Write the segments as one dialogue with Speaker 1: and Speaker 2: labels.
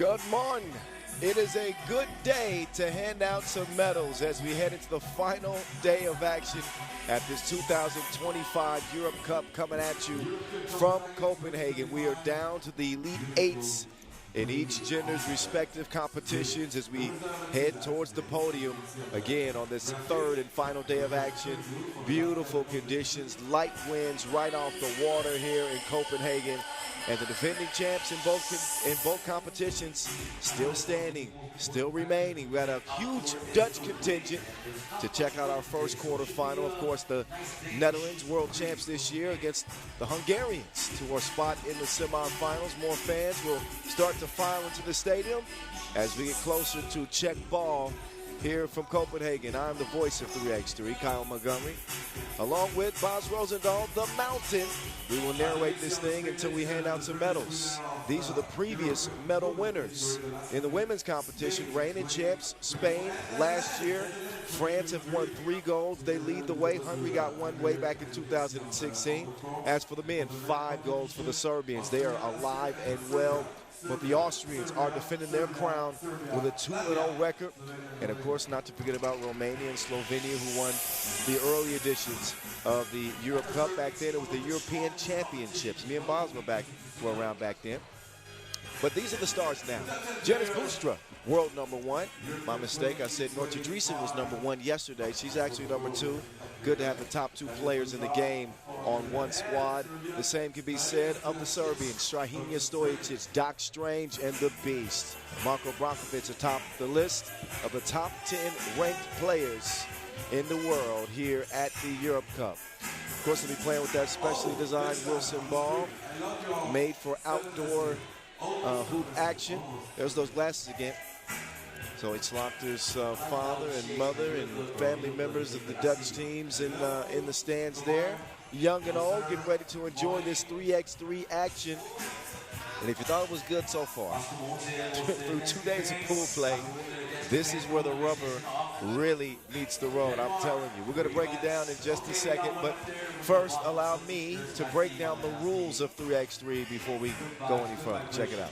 Speaker 1: Good morning. It is a good day to hand out some medals as we head into the final day of action at this 2025 Europe Cup coming at you from Copenhagen. We are down to the Elite Eights in each gender's respective competitions as we head towards the podium again on this third and final day of action. Beautiful conditions, light winds right off the water here in Copenhagen. And the defending champs in both competitions still standing, still remaining. We had a huge Dutch contingent to check out our first quarterfinal. Of course, the Netherlands, world champs this year, against the Hungarians to our spot in the semifinals. More fans will start to file into the stadium as we get closer to check ball here from Copenhagen. I'm the voice of 3x3, Kyle Montgomery, along with Boz Rosendahl, the Mountain. We will narrate this thing until we hand out some medals. These are the previous medal winners. In the women's competition, reigning champs, Spain last year. France have won 3 golds. They lead the way. Hungary got one way back in 2016. As for the men, 5 golds for the Serbians. They are alive and well. But the Austrians are defending their crown with a 2-0 record. And, of course, not to forget about Romania and Slovenia, who won the early editions of the Europe Cup. Back then, it was the European Championships. Me and Boz were around back then. But these are the stars now. Janice Boostra, world #1. My mistake, I said Norta Dreesen was #1 yesterday. She's actually #2. Good to have the top 2 players in the game on one squad. The same can be said of the Serbians. Strahinja Stojicic, Doc Strange, and the Beast. Marko Brankovic atop the list of the top 10 ranked players in the world here at the Europe Cup. Of course, we'll be playing with that specially designed Wilson ball, made for outdoor hoop action. There's those glasses again. So it's Slaughter's father and mother and family members of the Dutch teams in the stands there. Young and old, getting ready to enjoy this 3x3 action. And if you thought it was good so far, through 2 days of pool play, this is where the rubber really meets the road, I'm telling you. We're going to break it down in just a second, but first allow me to break down the rules of 3x3 before we go any further. Check it out.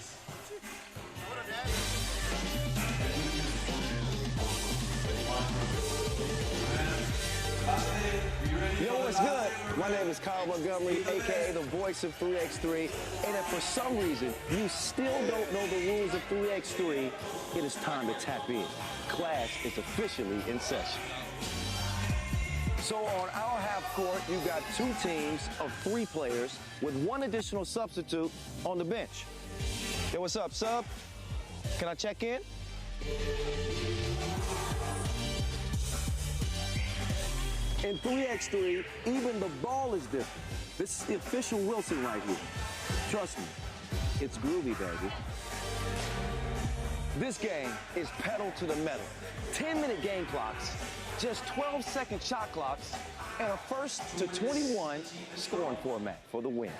Speaker 2: Yo, what's good? My name is Kyle Montgomery, a.k.a. the voice of 3x3. And if for some reason you still don't know the rules of 3x3, it is time to tap in. Class is officially in session. So on our half court, you got 2 teams of 3 players with 1 additional substitute on the bench. Yo, what's up, sub? Can I check in? In 3x3, even the ball is different. This is the official Wilson right here. Trust me, it's groovy, baby. This game is pedal to the metal. 10-minute game clocks, just 12-second shot clocks, and a first to 21 scoring format for the win.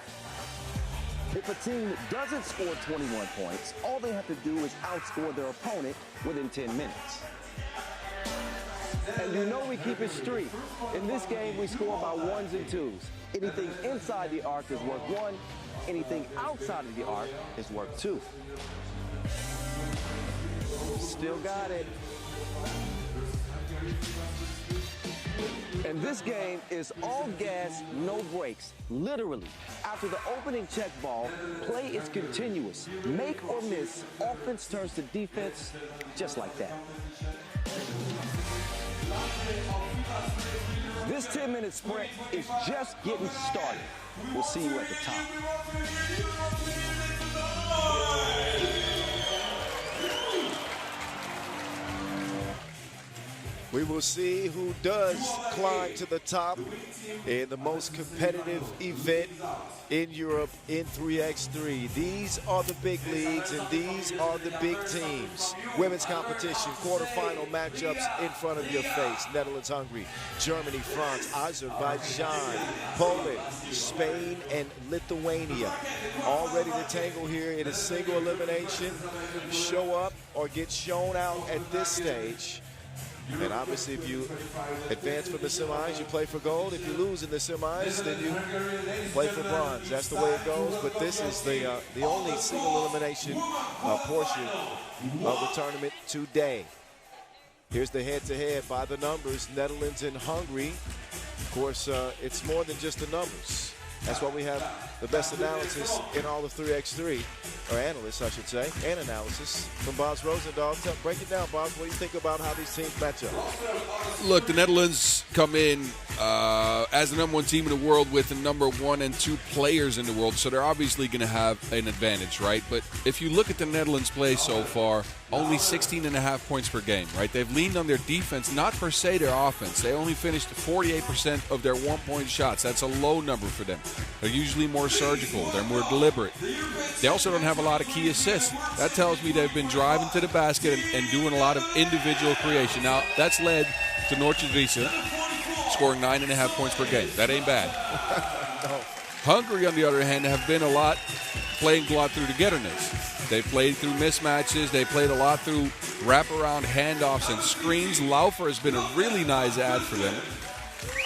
Speaker 2: If a team doesn't score 21 points, all they have to do is outscore their opponent within 10 minutes. And you know we keep it street. In this game, we score by 1s and 2s. Anything inside the arc is worth 1. Anything outside of the arc is worth 2. Still got it. And this game is all gas, no brakes. Literally, after the opening check ball, play is continuous. Make or miss, offense turns to defense just like that. This 10-minute sprint is just getting started. We'll see you at the top.
Speaker 1: We will see who does climb to the top in the most competitive event in Europe in 3x3. These are the big leagues and these are the big teams. Women's competition, quarterfinal matchups in front of your face. Netherlands, Hungary, Germany, France, Azerbaijan, Poland, Spain, and Lithuania. All ready to tangle here in a single elimination. Show up or get shown out at this stage. And obviously, if you advance from the semis, you play for gold. If you lose in the semis, then you play for bronze. That's the way it goes. But this is the only single elimination portion of the tournament today. Here's the head-to-head by the numbers, Netherlands and Hungary. Of course, it's more than just the numbers. That's why we have the best analysis in all of 3x3, or analysts, I should say, and analysis from Bob's Rosendahl. Break it down, Bob. What do you think about how these teams match up?
Speaker 3: Look, the Netherlands come in as the number 1 team in the world with the number 1 and 2 players in the world, so they're obviously going to have an advantage, right? But if you look at the Netherlands play so far, only 16.5 points per game, right? They've leaned on their defense, not per se their offense. They only finished 48% of their one-point shots. That's a low number for them. They're usually more surgical. They're more deliberate. They also don't have a lot of key assists. That tells me they've been driving to the basket and doing a lot of individual creation. Now, that's led to Noordse scoring 9.5 points per game. That ain't bad.
Speaker 1: No.
Speaker 3: Hungary, on the other hand, have been playing a lot through togetherness. They played through mismatches. They played a lot through wraparound handoffs and screens. Laufer has been a really nice add for them.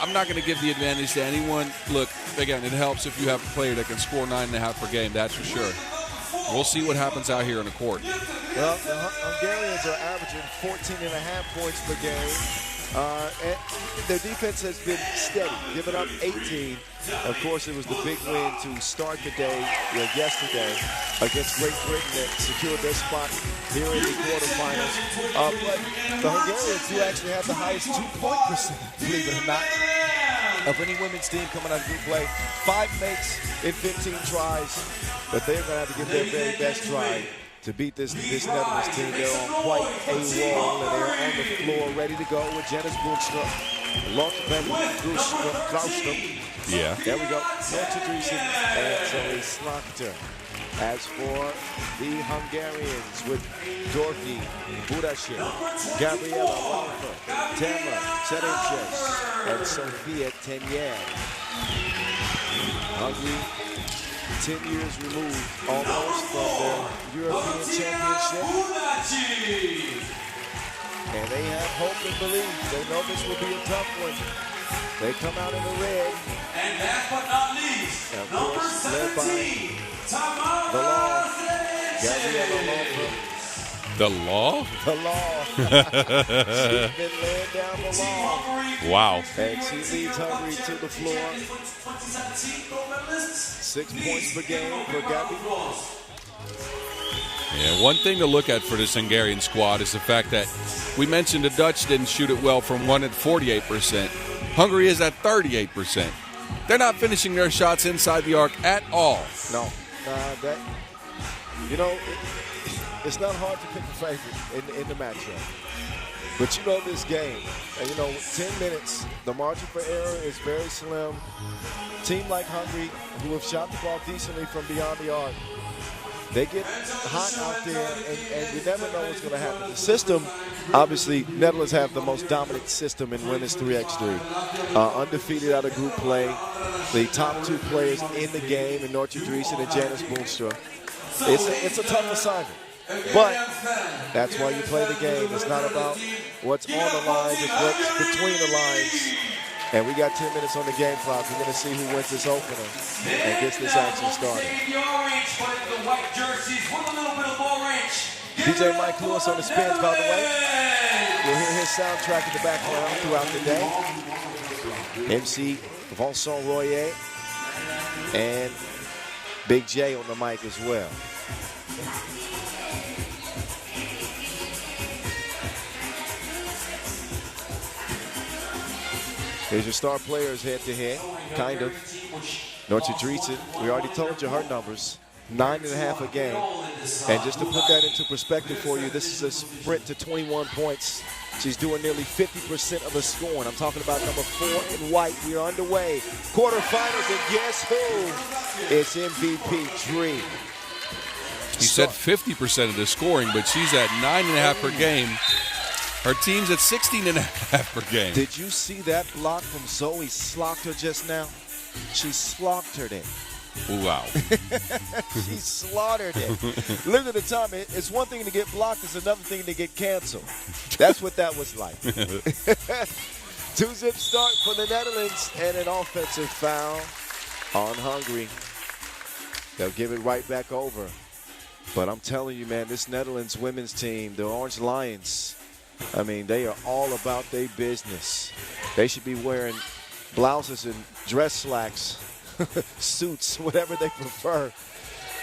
Speaker 3: I'm not going to give the advantage to anyone. Look, again, it helps if you have a player that can score 9.5 per game, that's for sure. We'll see what happens out here on the court.
Speaker 1: Well, the Hungarians are averaging 14.5 points per game. And their defense has been steady, giving up 18. Of course, it was the big win to start the day yesterday against Great Britain that secured their spot here in the quarterfinals. But the Hungarians do actually have the highest two-point percentage, believe it or not, of any women's team coming out of group play. 5 makes in 15 tries, but they're going to have to give their very best try to beat this Netherlands team. They're on quite a roll, and they're on the floor ready to go with Janice Boonstra, Lotte Graustam.
Speaker 3: Yeah.
Speaker 1: There we go. Noordse Driesen and Zoe Slachter. As for the Hungarians with Dorky, Budasik, Gabriela Laufer, Tamara Serenches, and Sofia Tenier. Hungary, 10 years removed almost from their European championship. And they have hope and belief. They know this will be a tough one. They come out in the red.
Speaker 4: And last but not least,
Speaker 1: of
Speaker 4: number
Speaker 1: course,
Speaker 4: 17,
Speaker 1: the law, Gabriela Laufer.
Speaker 3: The law?
Speaker 1: The law. She's been laying down the law.
Speaker 3: Wow.
Speaker 1: And she leads Hungary to the floor. 6 points per game for Gabby.
Speaker 3: Yeah, one thing to look at for this Hungarian squad is the fact that we mentioned the Dutch didn't shoot it well from 1 at 48%. Hungary is at 38%. They're not finishing their shots inside the arc at all.
Speaker 1: No. It's not hard to pick a favorite in the matchup. But you know this game, and 10 minutes, the margin for error is very slim. Team like Hungary, who have shot the ball decently from beyond the arc, they get hot out there, and you never know what's going to happen. The system, obviously, Netherlands have the most dominant system in women's 3x3. Undefeated out of group play. The top 2 players in the game, in Noordse Driesen and Janice Boonstra. It's a tough assignment. But that's why you play the game. It's not about what's on the lines, it's what's between the lines. And we got 10 minutes on the game clock. We're going to see who wins this opener and gets this action started. DJ Mike Lewis on the spins, by the way. You'll hear his soundtrack in the background throughout the day. MC Vincent Royer and Big J on the mic as well. Here's your star players head-to-head, kind of. Noordse Driesen, we already told you her numbers, 9.5 a game. And just to put that into perspective for you, this is a sprint to 21 points. She's doing nearly 50% of the scoring. I'm talking about number 4 in white. We are underway. Quarterfinals, and guess who? It's MVP Dree.
Speaker 3: He said 50% of the scoring, but she's at 9.5 per game. Her team's at 16.5 per game.
Speaker 1: Did you see that block from Zoe Slachter just now? She slocked her there.
Speaker 3: Wow.
Speaker 1: She slaughtered it. Look at the time. It's one thing to get blocked. It's another thing to get canceled. That's what that was like. 2-zip start for the Netherlands and an offensive foul on Hungary. They'll give it right back over. But I'm telling you, man, this Netherlands women's team, the Orange Lions, I mean, they are all about their business. They should be wearing blouses and dress slacks, suits, whatever they prefer.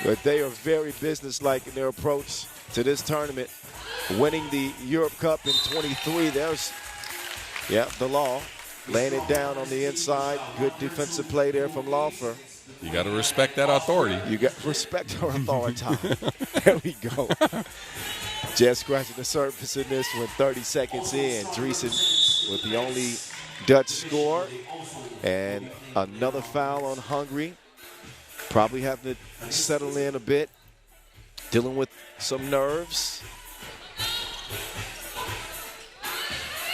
Speaker 1: But they are very businesslike in their approach to this tournament. Winning the Europe Cup in 23, there's, the law. Laying it down on the inside. Good defensive play there from Laufer.
Speaker 3: You got to respect that authority.
Speaker 1: You got to respect her authority. There we go. Just scratching the surface in this one, 30 seconds in. Driesen with the only Dutch score. And another foul on Hungary. Probably having to settle in a bit. Dealing with some nerves.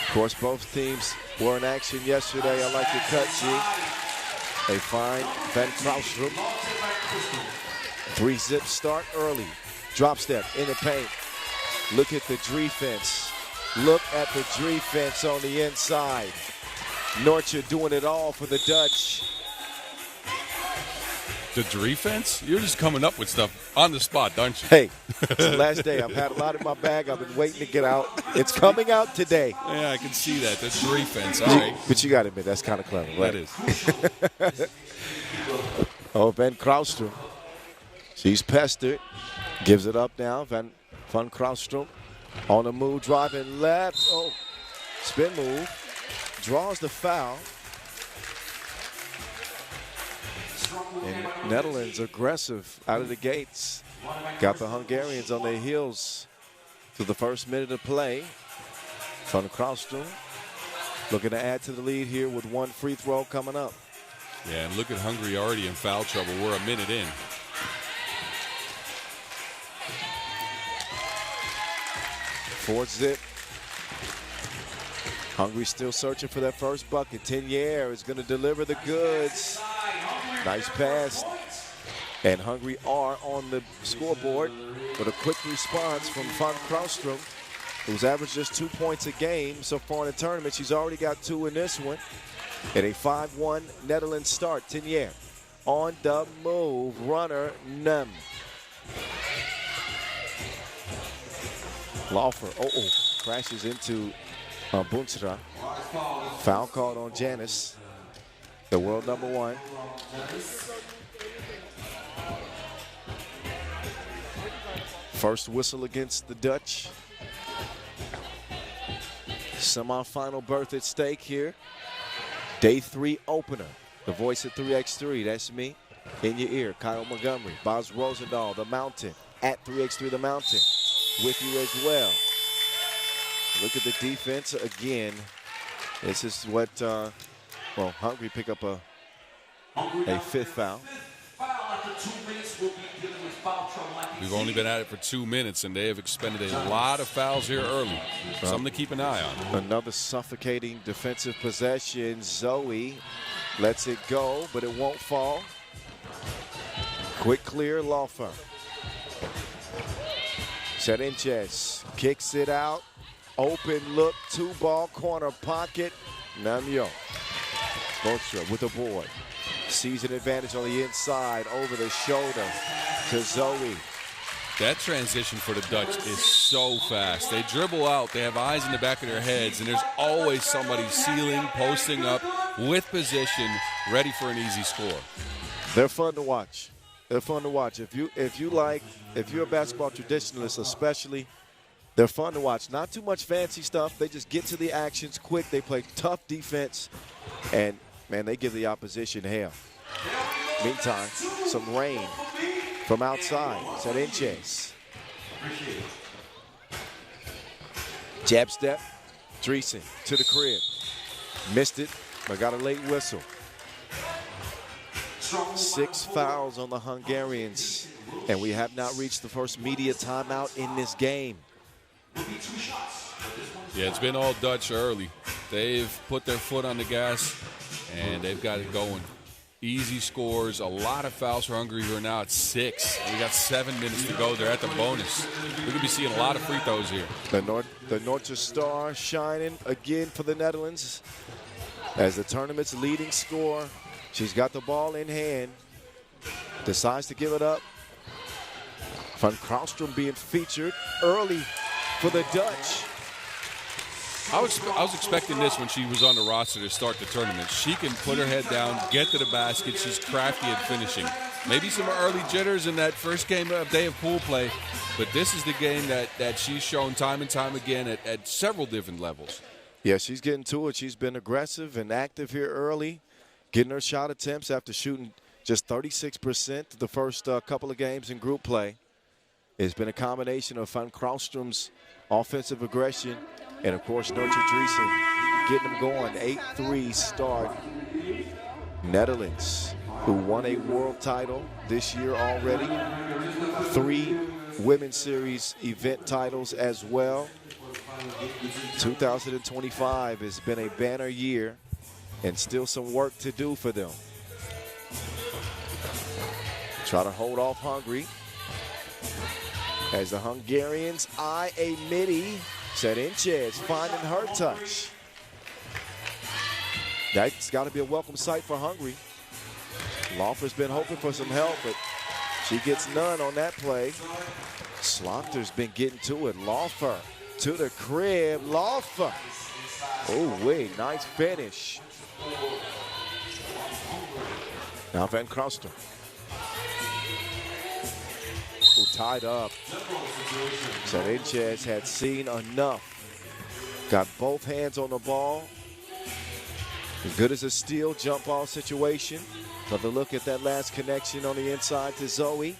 Speaker 1: Of course, both teams were in action yesterday. I like your cut, G. They find Van Kraustrom. 3-zip start early. Drop step in the paint. Look at the defense. Look at the defense on the inside. Nortje doing it all for the Dutch.
Speaker 3: The defense? You're just coming up with stuff on the spot, don't you?
Speaker 1: Hey, it's the last day. I've had a lot in my bag. I've been waiting to get out. It's coming out today.
Speaker 3: Yeah, I can see that. The defense. All right.
Speaker 1: But you got to admit, that's kind of clever, right?
Speaker 3: That is.
Speaker 1: Oh, Van Kraustrom. She's pestered. Gives it up now. Van Kraustrom on the move, driving left. Oh, spin move. Draws the foul. And Netherlands aggressive out of the gates. Got the Hungarians on their heels to the first minute of play. Van Kraustrom looking to add to the lead here with one free throw coming up.
Speaker 3: Yeah, and look at Hungary already in foul trouble. We're a minute in.
Speaker 1: Fourth zip. Hungary still searching for that first bucket. Tenier is going to deliver the goods. Nice pass. And Hungary are on the scoreboard with a quick response from Van Kraustrom, who's averaged just 2 points a game so far in the tournament. She's already got 2 in this one. And a 5-1 Netherlands start. Tenier on the move. Runner, none. Laufer, crashes into Boonstra. Foul called on Janice, the world number 1. First whistle against the Dutch. Semi-final berth at stake here. Day 3 opener. The voice at 3x3, that's me. In your ear, Kyle Montgomery. Boz Rosendahl, the Mountain. At 3x3, the Mountain. With you as well. Look at the defense again. This is what, Hungary pick up a 5th foul.
Speaker 3: We've only been at it for 2 minutes, and they have expended a lot of fouls here early. Something to keep an eye on.
Speaker 1: Another suffocating defensive possession. Zoe lets it go, but it won't fall. Quick clear, Laufer. Sanchez kicks it out. Open look, 2-ball corner pocket. Namio. Botra with the board. Sees an advantage on the inside, over the shoulder to Zoe.
Speaker 3: That transition for the Dutch is so fast. They dribble out, they have eyes in the back of their heads, and there's always somebody sealing, posting up, with position, ready for an easy score.
Speaker 1: They're fun to watch. They're fun to watch. If you're a basketball traditionalist especially, they're fun to watch. Not too much fancy stuff. They just get to the actions quick. They play tough defense, and, man, they give the opposition hell. Meantime, some rain from outside. Sanchez. Jab step. Driesen to the crib. Missed it, but got a late whistle. 6 fouls on the Hungarians, and we have not reached the first media timeout in this game.
Speaker 3: Yeah, it's been all Dutch early. They've put their foot on the gas, and they've got it going easy scores, a lot of fouls for Hungary, who are now at 6. And we got 7 minutes to go. They're at the bonus. We're going to be seeing a lot of free throws here.
Speaker 1: The North Star shining again for the Netherlands as the tournament's leading scorer. She's got the ball in hand, decides to give it up. Van Kralstrom being featured early for the Dutch.
Speaker 3: I was expecting this when she was on the roster to start the tournament. She can put her head down, get to the basket. She's crafty at finishing. Maybe some early jitters in that first day of pool play, but this is the game that she's shown time and time again at several different levels.
Speaker 1: Yeah, she's getting to it. She's been aggressive and active here early, getting her shot attempts after shooting just 36% the first couple of games in group play. It's been a combination of Van Kralstrom's offensive aggression and, of course, Nortje Driesen getting them going. 8-3 start. Netherlands, who won a world title this year already. 3 Women's Series event titles as well. 2025 has been a banner year and still some work to do for them. Try to hold off Hungary as the Hungarians eye a midi. Serenchez finding her touch. That's got to be a welcome sight for Hungary. Laufer's been hoping for some help, but she gets none on that play. Slaughter's been getting to it. Laufer to the crib. Laufer. Oh, wait, nice finish. Now Van Kralstrom, who tied up. Serenchez had seen enough. Got both hands on the ball. As good as a steal jump ball situation. Another look at that last connection on the inside to Zoe.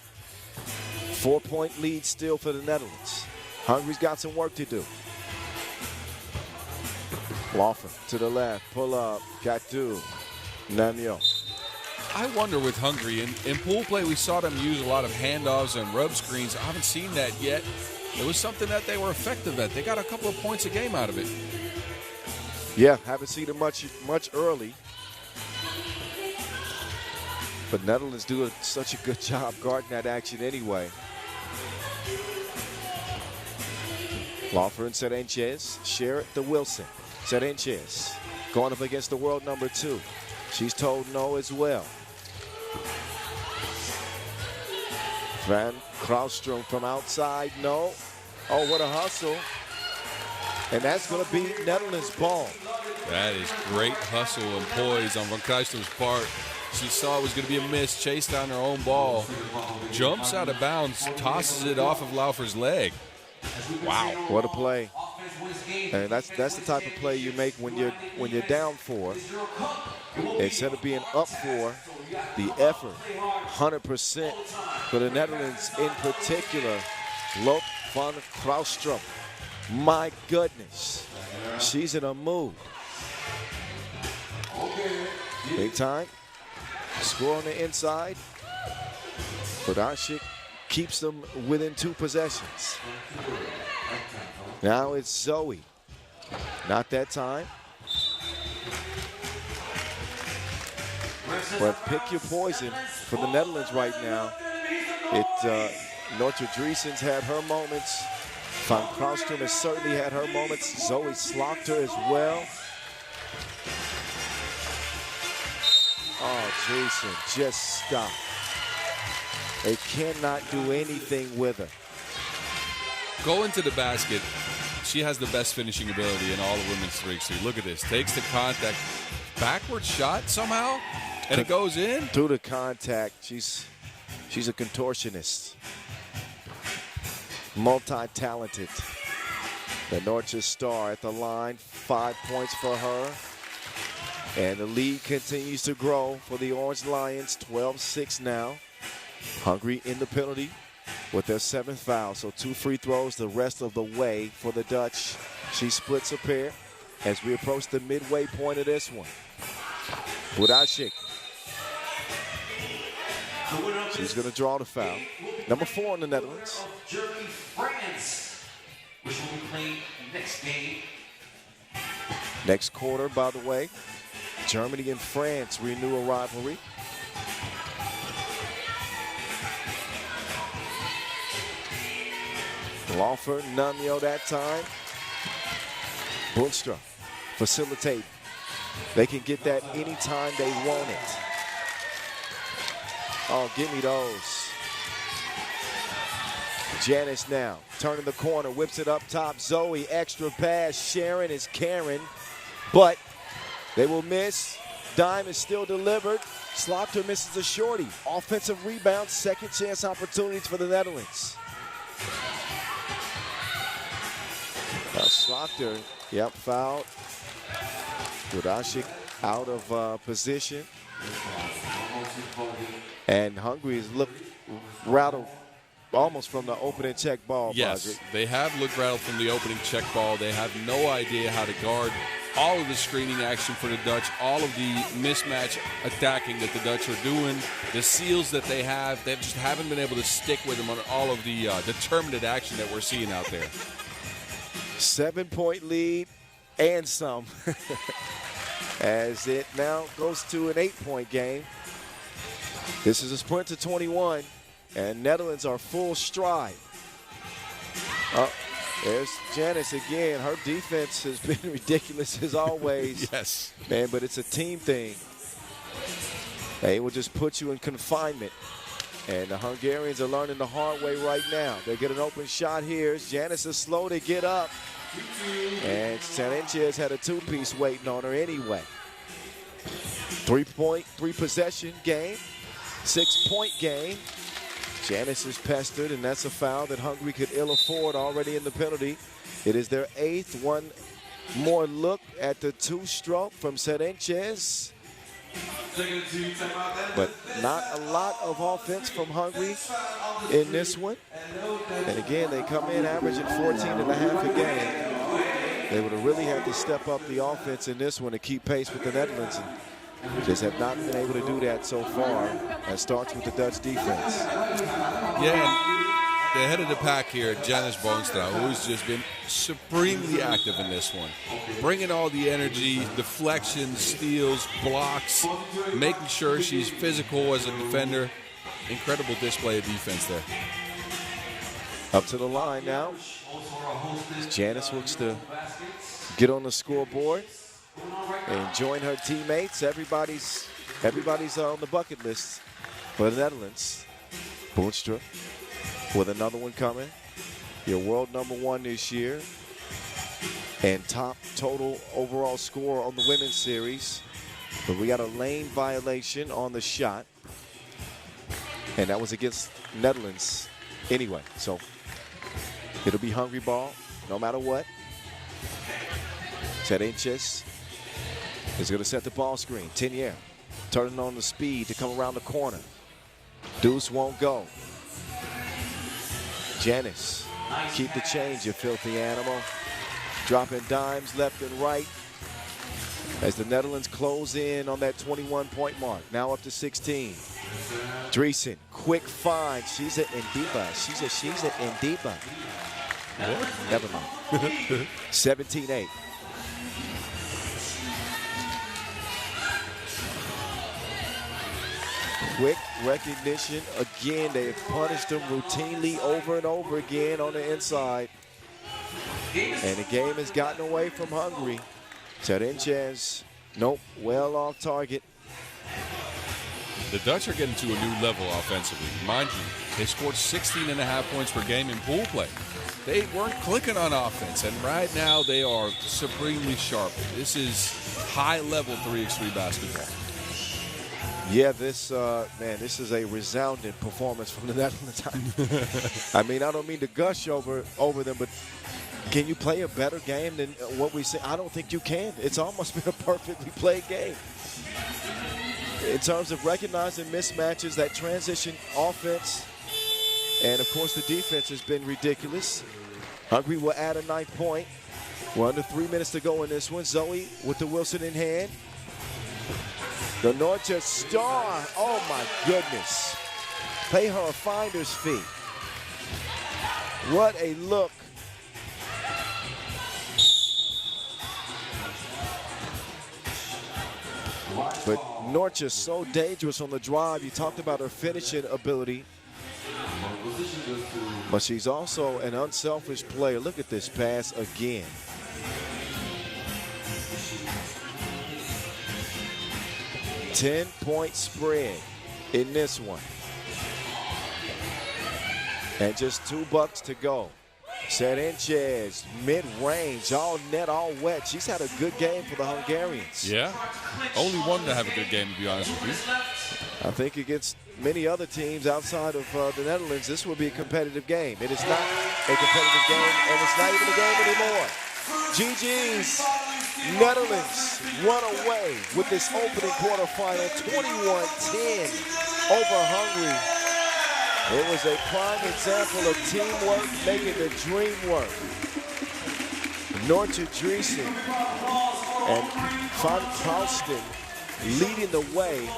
Speaker 1: 4-point lead still for the Netherlands. Hungary's got some work to do. Laufer to the left, pull up, Gatu, Namio.
Speaker 3: I wonder with Hungary, in pool play we saw them use a lot of handoffs and rub screens. I haven't seen that yet. It was something that they were effective at. They got a couple of points a game out of it.
Speaker 1: Yeah, haven't seen it much early. But Netherlands do such a good job guarding that action anyway. Laufer and Serenchez share it to Wilson. Serenchez going up against the world number 2. She's told no as well. Van Kralstrom from outside, no. Oh, what a hustle. And that's going to be Netherlands' ball.
Speaker 3: That is great hustle and poise on Van Kralstrom's part. She saw it was going to be a miss, chased down her own ball, jumps out of bounds, tosses it off of Laufer's leg. Wow.
Speaker 1: What a play. And that's the type of play you make when you're down 4. Instead of being up 4, the effort, 100% for the Netherlands in particular. Look, Van Kralstrom. My goodness. She's in a mood. Big time. Score on the inside. Budashik keeps them within 2 possessions. Now it's Zoe. Not that time. But pick your poison for the Netherlands right now. Nortje Driesen's had her moments. Van Kralstrom has certainly had her moments. Zoe Slaughter as well. Oh, Driesen, just stop. They cannot do anything with her.
Speaker 3: Go into the basket. She has the best finishing ability in all of women's 3x3. Look at this. Takes the contact. Backward shot somehow, and it goes in.
Speaker 1: Through the contact. She's a contortionist. Multi-talented. The Nortje Star at the line. 5 points for her. And the lead continues to grow for the Orange Lions. 12-6 now. Hungary in the penalty with their 7th foul. So 2 free throws the rest of the way for the Dutch. She splits a pair as we approach the midway point of this one. Budashik. She's going to draw the foul. Number 4 in the Netherlands.
Speaker 4: Germany, France, which will be played next game.
Speaker 1: Next quarter, by the way, Germany and France renew a rivalry. Lawfer, Numio that time. Boonstra facilitate. They can get that anytime they want it. Oh, give me those. Janice now, turning the corner, whips it up top. Zoe, extra pass. Sharon is Karen, but they will miss. Dime is still delivered. Slaughter misses a shorty. Offensive rebound, second chance opportunities for the Netherlands. Now Slaughter, yep, fouled. Dudashik out of position. And Hungary has looked rattled almost from the opening check ball.
Speaker 3: Yes,
Speaker 1: project.
Speaker 3: they have looked rattled from the opening check ball. They have no idea how to guard all of the screening action for the Dutch, all of the mismatch attacking that the Dutch are doing, the seals that they just haven't been able to stick with them on all of the determined action that we're seeing out there.
Speaker 1: 7-point lead and some as it now goes to an 8-point game. This is a sprint to 21, and Netherlands are full stride. There's Janice again. Her defense has been ridiculous as always.
Speaker 3: Yes.
Speaker 1: Man, but it's a team thing. They will just put you in confinement. And the Hungarians are learning the hard way right now. They get an open shot here. Janice is slow to get up. And Sanchez had a two-piece waiting on her anyway. 3-possession game. 6-point game. Janice is pestered, and that's a foul that Hungary could ill afford already in the penalty. It is their 8th. One more look at the two-stroke from Sanchez. But not a lot of offense from Hungary in this one. And again, they come in averaging 14.5 a game. They would have really had to step up the offense in this one to keep pace with the Netherlands. And just have not been able to do that so far. That starts with the Dutch defense.
Speaker 3: Yeah, the head of the pack here, Janice Boonstra, who's just been supremely active in this one. Bringing all the energy, deflections, steals, blocks, making sure she's physical as a defender. Incredible display of defense there.
Speaker 1: Up to the line now. Janice looks to get on the scoreboard and join her teammates. Everybody's on the bucket list for the Netherlands. Boonstra with another one coming. Your world #1 this year and top total overall score on the women's series. But we got a lane violation on the shot, and that was against Netherlands anyway. So it'll be Hungary ball no matter what. Sanchez is going to set the ball screen. Tenier turning on the speed to come around the corner. Deuce won't go. Janice, keep the change, you filthy animal. Dropping dimes left and right as the Netherlands close in on that 21-point mark. Now up to 16. Dreesen, quick find. She's an Ndiba. She's an Ndiba. Never mind. 17-8. Quick recognition. Again, they have punished them routinely over and over again on the inside. And the game has gotten away from Hungary. Sanchez, nope, well off target.
Speaker 3: The Dutch are getting to a new level offensively. Mind you, they scored 16.5 points per game in pool play. They weren't clicking on offense, and right now they are supremely sharp. This is high-level 3x3 basketball.
Speaker 1: Yeah, this is a resounding performance from the Netherlands. I mean, I don't mean to gush over them, but can you play a better game than what we see? I don't think you can. It's almost been a perfectly played game. In terms of recognizing mismatches, that transition offense, and of course the defense has been ridiculous. Hungary will add a 9th point. We're under 3 minutes to go in this one. Zoe with the Wilson in hand. The Norte star, oh my goodness. Pay her a finder's fee. What a look. But Norte so dangerous on the drive. You talked about her finishing ability. But she's also an unselfish player. Look at this pass again. Ten-point spread in this one. And just $2 to go. Sanchez, mid-range, all net, all wet. She's had a good game for the Hungarians.
Speaker 3: Yeah. Only one to have a good game, to be honest with you.
Speaker 1: I think against many other teams outside of the Netherlands, this will be a competitive game. It is not a competitive game, and it's not even a game anymore. GG's Netherlands run away with this opening quarterfinal, 21-10 over Hungary. It was a prime example of teamwork making the dream work. Nortje Driesen and Van Proustin leading the way.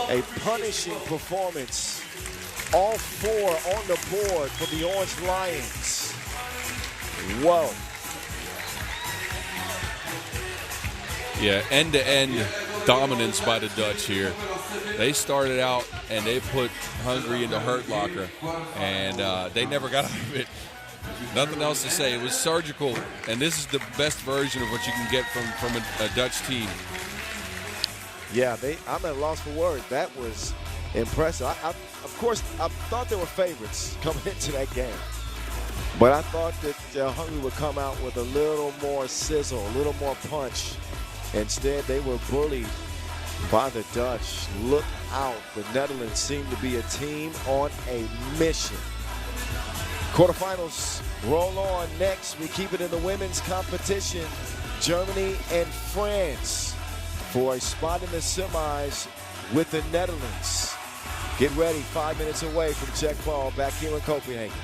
Speaker 1: A punishing performance. All four on the board for the Orange Lions. Whoa.
Speaker 3: Yeah, end-to-end dominance by the Dutch here. They started out and they put Hungary into hurt locker, and they never got out of it. Nothing else to say. It was surgical, and this is the best version of what you can get from a Dutch team.
Speaker 1: Yeah, I'm at a loss for words. That was impressive. Of course, I thought they were favorites coming into that game. But I thought that Hungary would come out with a little more sizzle, a little more punch. Instead, they were bullied by the Dutch. Look out. The Netherlands seem to be a team on a mission. Quarterfinals roll on next. We keep it in the women's competition. Germany and France for a spot in the semis with the Netherlands. Get ready, 5 minutes away from check ball back here in Copenhagen.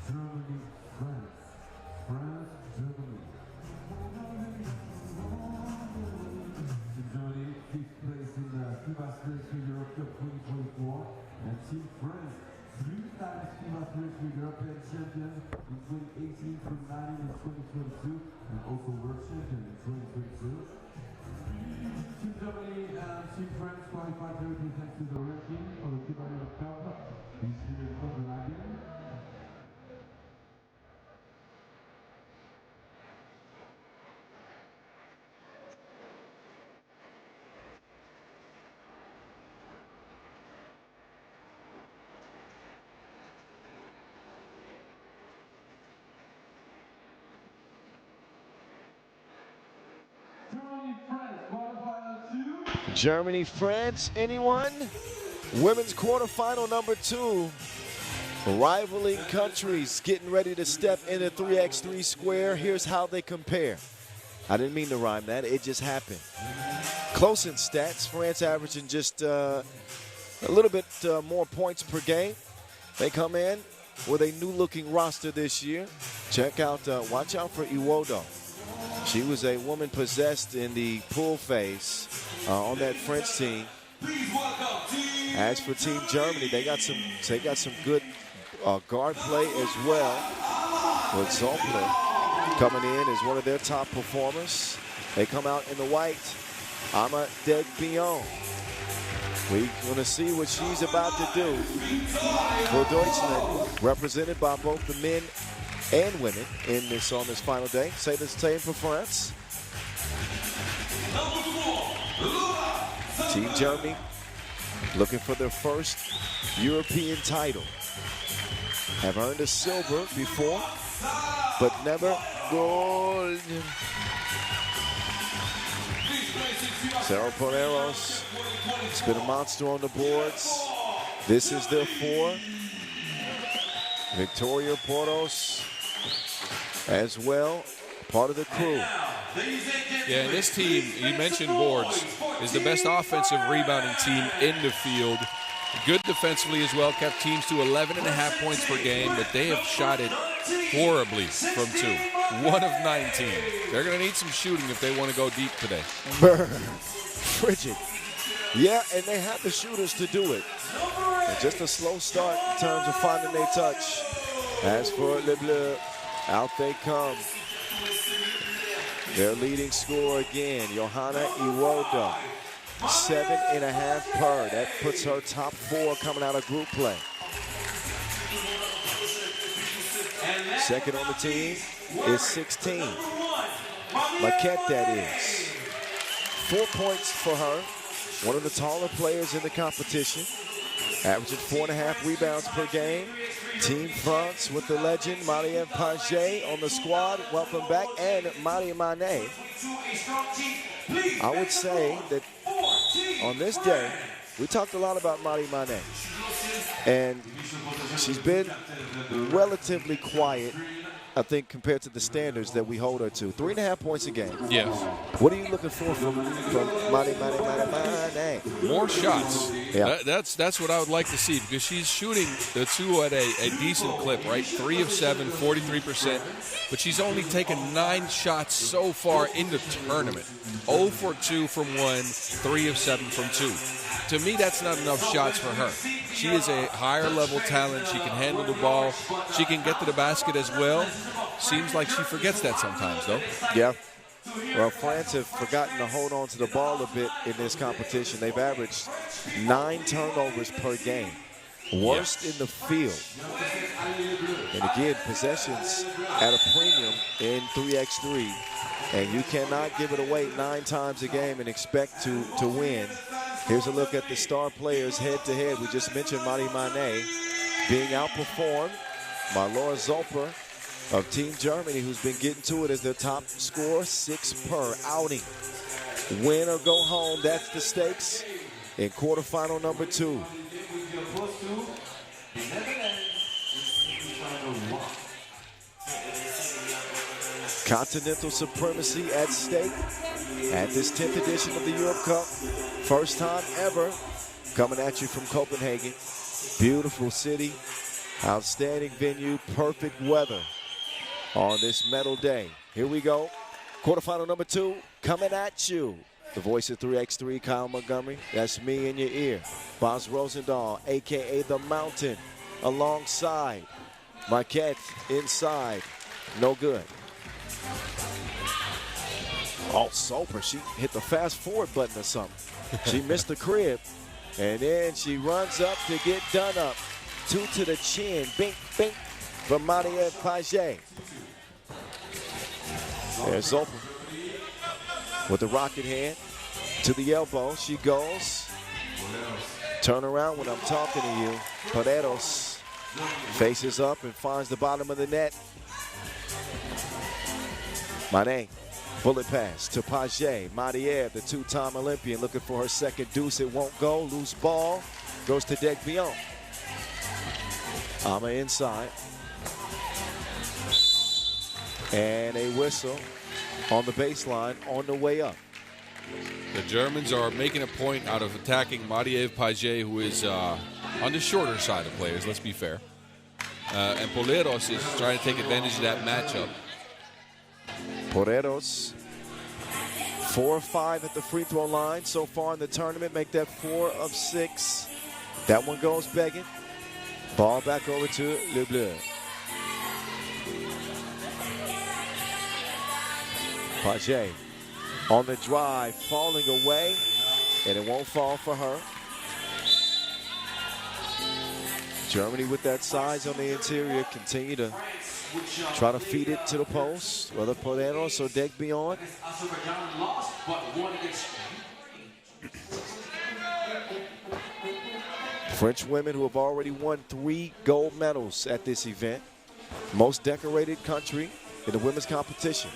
Speaker 5: Germany, France. France, Germany. Germany, 5th place in the FIBA 3x3 Europe Cup 2024. And Team France, 3 times FIBA 3x3 European champion in 2018, 2019, and 2022, and also world champion in 2022. Team Germany and Team France qualified directly thanks to the ranking of the FIBA Europe Cup. This year in Copenhagen.
Speaker 1: Germany, France, anyone? Women's quarterfinal number 2. Rivaling countries getting ready to step into 3x3 square. Here's how they compare. I didn't mean to rhyme that. It just happened. Close in stats. France averaging just a little bit more points per game. They come in with a new-looking roster this year. Check out, watch out for Iwodo. She was a woman possessed in the pool phase on that French team. As for Team Germany, they got some good guard play as well. With Zompler coming in as one of their top performers. They come out in the white. Ama Degbion. We're going to see what she's about to do for Deutschland, represented by both the men and women on this final day. Say the same for France. Team Germany looking for their first European title. Have earned a silver before, but never gold. Cerro Poneros has been a monster on the boards. This is their 4. Victoria Portos as well, part of the crew.
Speaker 3: Yeah, and this team, you mentioned boards, is the best offensive rebounding team in the field. Good defensively as well, kept teams to 11.5 points per game, but they have shot it horribly from 2. 1 of 19. They're going to need some shooting if they want to go deep today.
Speaker 1: Frigid. Yeah, and they have the shooters to do it. And just a slow start in terms of finding their touch. As for Le Bleu, out they come. Their leading scorer again, Johanna Iwodo. 7.5 per. That puts her top 4 coming out of group play. Second on the team is 16. Maquette, that is. 4 points for her. One of the taller players in the competition. Averaging 4.5 rebounds per game. Team France with the legend, Marie-Ève Paget on the squad. Welcome back. And Marie Mané. I would say that on this day, we talked a lot about Marie Mané. And she's been relatively quiet, I think, compared to the standards that we hold her to. 3.5 points a game.
Speaker 3: Yeah.
Speaker 1: What are you looking for from Marie Mané?
Speaker 3: More shots.
Speaker 1: Yeah.
Speaker 3: That's what I would like to see, because she's shooting the 2 at a decent clip, right? 3 of 7, 43%. But she's only taken 9 shots so far in the tournament. 0 for 2 from 1, 3 of 7 from 2. To me, that's not enough shots for her. She is a higher level talent. She can handle the ball. She can get to the basket as well. Seems like she forgets that sometimes, though.
Speaker 1: Yeah. Well, France have forgotten to hold on to the ball a bit in this competition. They've averaged 9 turnovers per game. Worst in the field. And again, possessions at a premium in 3x3. And you cannot give it away 9 times a game and expect to win. Here's a look at the star players head-to-head. We just mentioned Marie Mané being outperformed by Laura Zolper of Team Germany, who's been getting to it as their top scorer, 6 per outing. Win or go home, that's the stakes in quarterfinal number 2. Continental supremacy at stake at this 10th edition of the Europe Cup. First time ever coming at you from Copenhagen. Beautiful city, outstanding venue, perfect weather on this medal day. Here we go. Quarterfinal number 2 coming at you. The voice of 3x3, Kyle Montgomery. That's me in your ear. Boz Rosendahl, a.k.a. The Mountain, alongside Maquette inside. No good. Oh, Soper, she hit the fast forward button or something. She missed the crib, and then she runs up to get done up. 2 to the chin, bink, bink, from Marie-Ève Paget. There's Soper with the rocket hand to the elbow. She goes. Turn around when I'm talking to you. Paredes faces up and finds the bottom of the net. Mané, bullet pass to Paget. Marie-Ève, the 2-time Olympian, looking for her second deuce. It won't go. Loose ball. Goes to Degbion. Ama inside. And a whistle on the baseline on the way up.
Speaker 3: The Germans are making a point out of attacking Marie-Ève Paget, who is on the shorter side of players, let's be fair. And Poleros is trying to take advantage of that matchup.
Speaker 1: Poleros, 4 of 5 at the free throw line so far in the tournament. Make that 4 of 6. That one goes begging. Ball back over to Le Bleu. Paget on the drive, falling away, and it won't fall for her. Germany with that size on the interior continue to try to feed it to the post, whether Poleros or Degbion. French women who have already won 3 gold medals at this event. Most decorated country in the women's competition.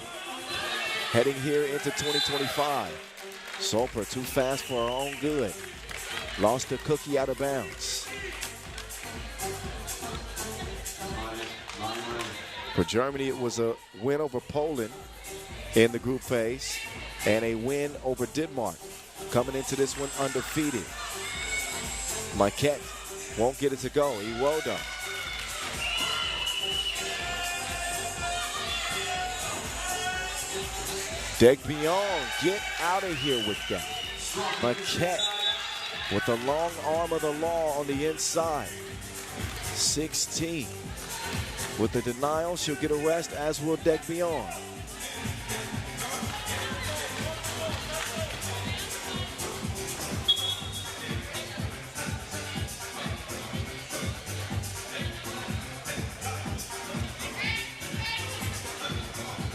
Speaker 1: Heading here into 2025. Soper too fast for her own good. Lost the cookie out of bounds. For Germany, it was a win over Poland in the group phase and a win over Denmark. Coming into this one undefeated. Marquette won't get it to go. Iwodo. Degbion, get out of here with that. Marquette with the long arm of the law on the inside. 16. With the denial, she'll get a rest, as will Degbion.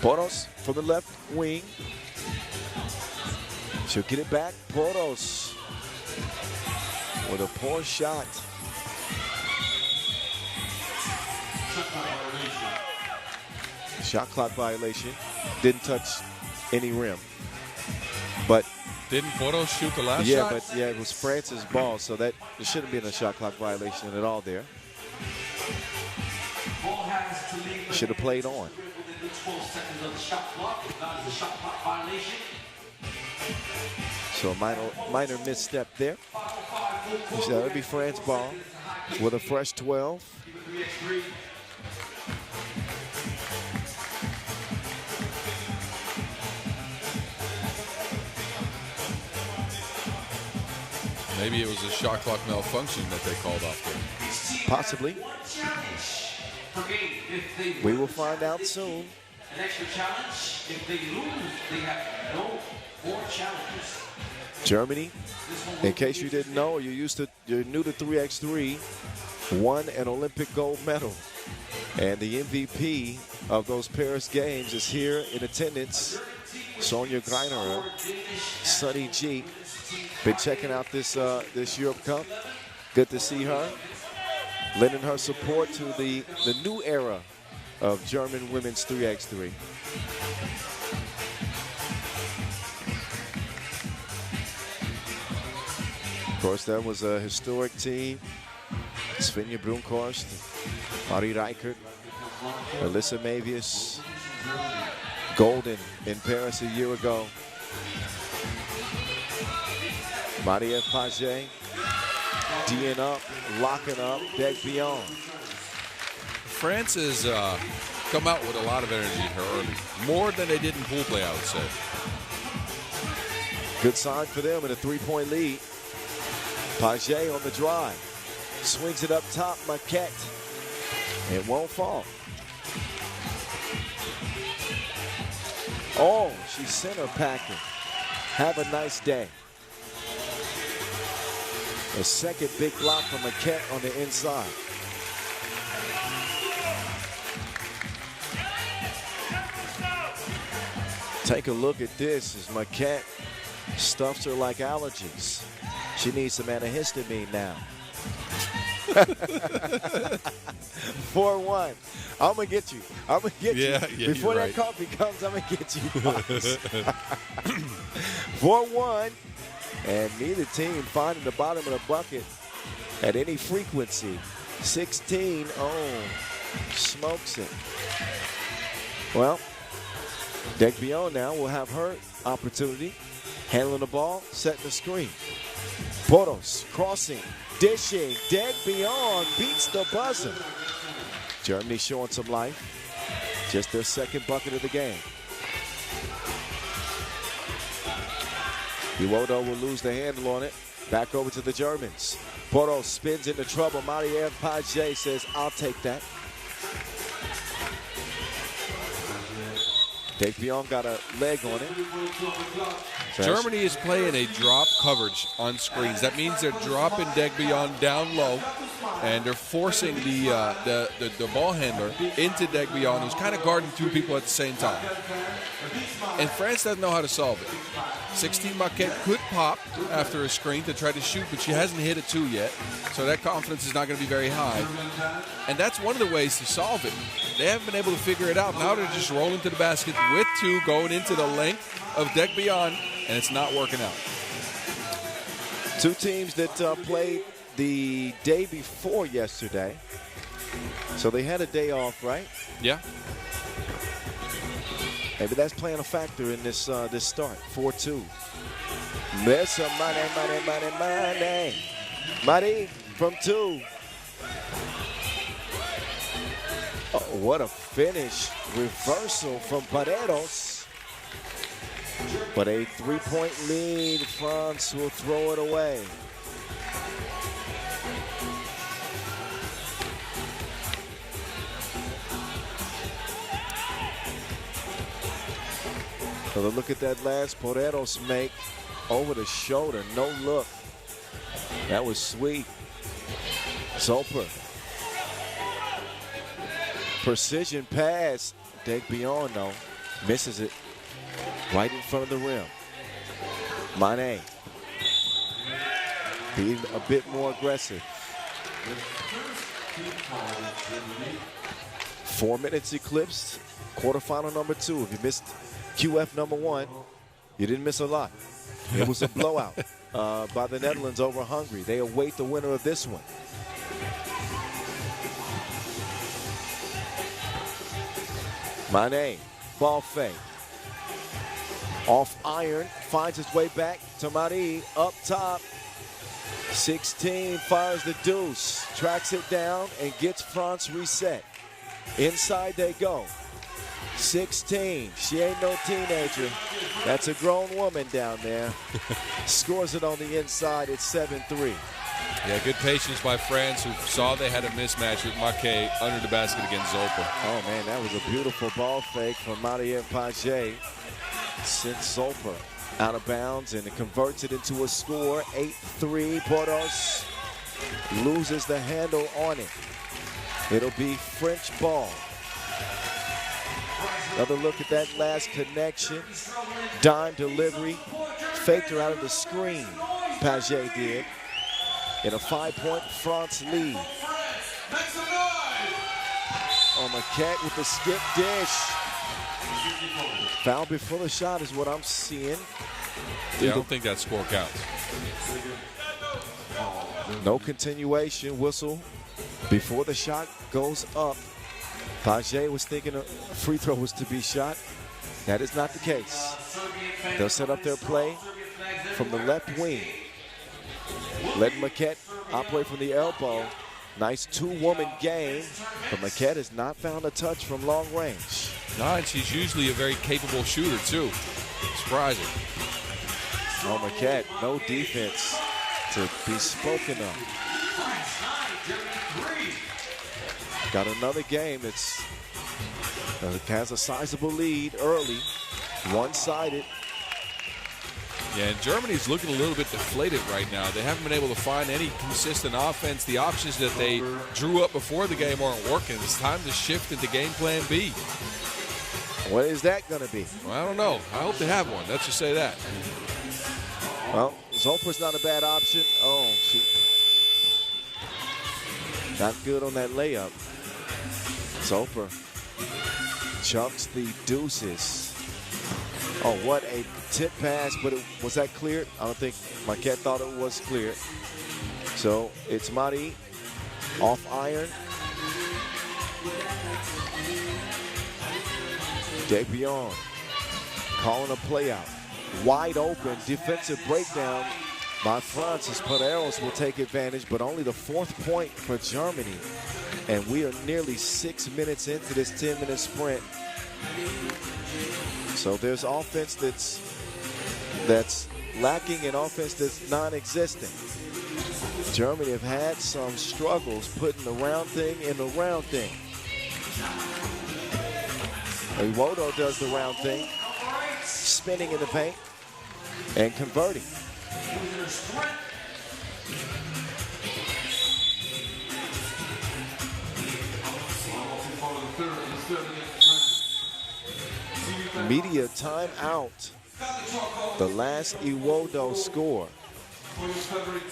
Speaker 1: Poros from the left wing. She'll get it back. Poros with a poor shot. Shot clock violation. Didn't touch any rim. But
Speaker 3: didn't Poros shoot the last shot?
Speaker 1: Yeah, but yeah, it was France's ball, so that there shouldn't have been a shot clock violation at all there. Should have played on. So a minor misstep there. So that would be France ball with a fresh 12.
Speaker 3: Maybe it was a shot clock malfunction that they called off there.
Speaker 1: Possibly. We will find out soon.
Speaker 4: An extra challenge. If they lose, they have no more challenges.
Speaker 1: Germany, in case you didn't know, or you're new to 3x3, won an Olympic gold medal. And the MVP of those Paris games is here in attendance. Sonia Greiner, Sunny G. Been checking out this Europe Cup. Good to see her. Lending her support to the new era of German women's 3x3. Of course, that was a historic team. Svenja Brunkhorst, Ari Reichert, Alyssa Mavius, golden in Paris a year ago. Maria Paget, D'ing up, locking up, Degbion.
Speaker 3: France has come out with a lot of energy here early. More than they did in pool play, I would say.
Speaker 1: Good sign for them in a 3-point lead. Paget on the drive. Swings it up top, Marquette. It won't fall. Oh, she's center packing. Have a nice day. A second big block from Marquette on the inside. Take a look at this as Marquette stuffs her like allergies. She needs some antihistamine now. 4-1. I'm going to get you. I'm going to get you. Before that coffee comes, I'm going to get you. 4-1. And neither team finding the bottom of the bucket at any frequency. 16, smokes it. Well, Degbion now will have her opportunity. Handling the ball, setting the screen. Poros crossing. Dishing. Dead Beyond beats the buzzer. Germany showing some life. Just their second bucket of the game. Iwodo will lose the handle on it. Back over to the Germans. Porto spins into trouble. Marie-Ève Paget says, I'll take that. Degbillon got a leg on it.
Speaker 3: Germany is playing a drop coverage on screens. That means they're dropping Degbillon down low, and they're forcing the ball handler into Degbillon, who's kind of guarding two people at the same time. And France doesn't know how to solve it. 16 Marquette could pop after a screen to try to shoot, but she hasn't hit a two yet, so that confidence is not going to be very high. And that's one of the ways to solve it. They haven't been able to figure it out. Now they're just rolling to the basket with two, going into the length of Degbillon, and it's not working out.
Speaker 1: Two teams that played the day before yesterday. So they had a day off, right?
Speaker 3: Yeah.
Speaker 1: Maybe that's playing a factor in this this start. 4-2. There's some money. Money from two. Oh, what a finish. Reversal from Paredes. But a three-point lead. France will throw it away. So look at that last Paredes make over the shoulder. No look. That was sweet. Zoper. Precision pass. Degbillon, though, misses it right in front of the rim. Mané being a bit more aggressive. 4 minutes eclipsed. Quarterfinal number 2. If you missed QF number 1, you didn't miss a lot. It was a blowout by the Netherlands over Hungary. They await the winner of this one. Mané, ball fake. Off iron, finds his way back to Marie, up top. 16, fires the deuce, tracks it down, and gets France reset. Inside they go. 16, she ain't no teenager. That's a grown woman down there. Scores it on the inside, it's 7-3.
Speaker 3: Yeah, good patience by France, who saw they had a mismatch with Marquet under the basket against Zoper.
Speaker 1: Oh, man, that was a beautiful ball fake from Marie-Ève Paget. Sends Zoper out of bounds, and it converts it into a score. 8-3. Portos loses the handle on it. It'll be French ball. Another look at that last connection. Dime delivery. Faked her out of the screen. Paget did. In a 5-point France lead. Oh, Marquette with the skip dish. Foul before the shot is what I'm seeing.
Speaker 3: Yeah, I don't think that score counts.
Speaker 1: No continuation. Whistle before the shot goes up. Paget was thinking a free throw was to be shot. That is not the case. They'll set up their play from the left wing. Letting Marquette operate from the elbow. Nice two-woman game, but Marquette has not found a touch from long range.
Speaker 3: No, and she's usually a very capable shooter, too. Surprising.
Speaker 1: Oh, Marquette, no defense to be spoken of. Got another game that's has a sizable lead early, one-sided.
Speaker 3: Yeah, and Germany's looking a little bit deflated right now. They haven't been able to find any consistent offense. The options that they drew up before the game aren't working. It's time to shift into game plan B.
Speaker 1: What is that going to be?
Speaker 3: Well, I don't know. I hope they have one. Let's just say that.
Speaker 1: Well, Zoper's not a bad option. Oh, shoot. Not good on that layup. Zoper chunks the deuces. Oh, what a tip pass, but was that cleared? I don't think Marquette thought it was cleared. So it's Marie off iron. Degbillon calling a play out. Wide open defensive breakdown by France as Pareros will take advantage, but only the 4th point for Germany. And we are nearly 6 minutes into this 10-minute sprint. So there's offense that's lacking and offense that's non-existent. Germany have had some struggles putting the round thing in the round thing. Iwodo does the round thing, spinning in the paint and converting. Media timeout. The last Iwodo score.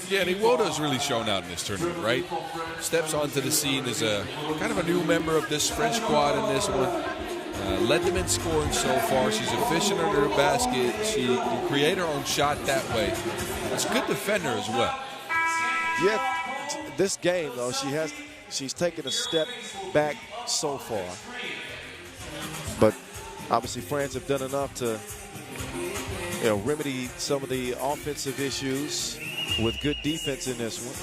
Speaker 3: Yeah, and Iwodo's really shown out in this tournament, right? Steps onto the scene as a kind of a new member of this French squad in this one. Led them in scoring so far. She's efficient under the basket. She can create her own shot that way. She's a good defender as well.
Speaker 1: Yeah, this game though, she's taken a step back so far. But obviously France have done enough to remedy some of the offensive issues with good defense in this one.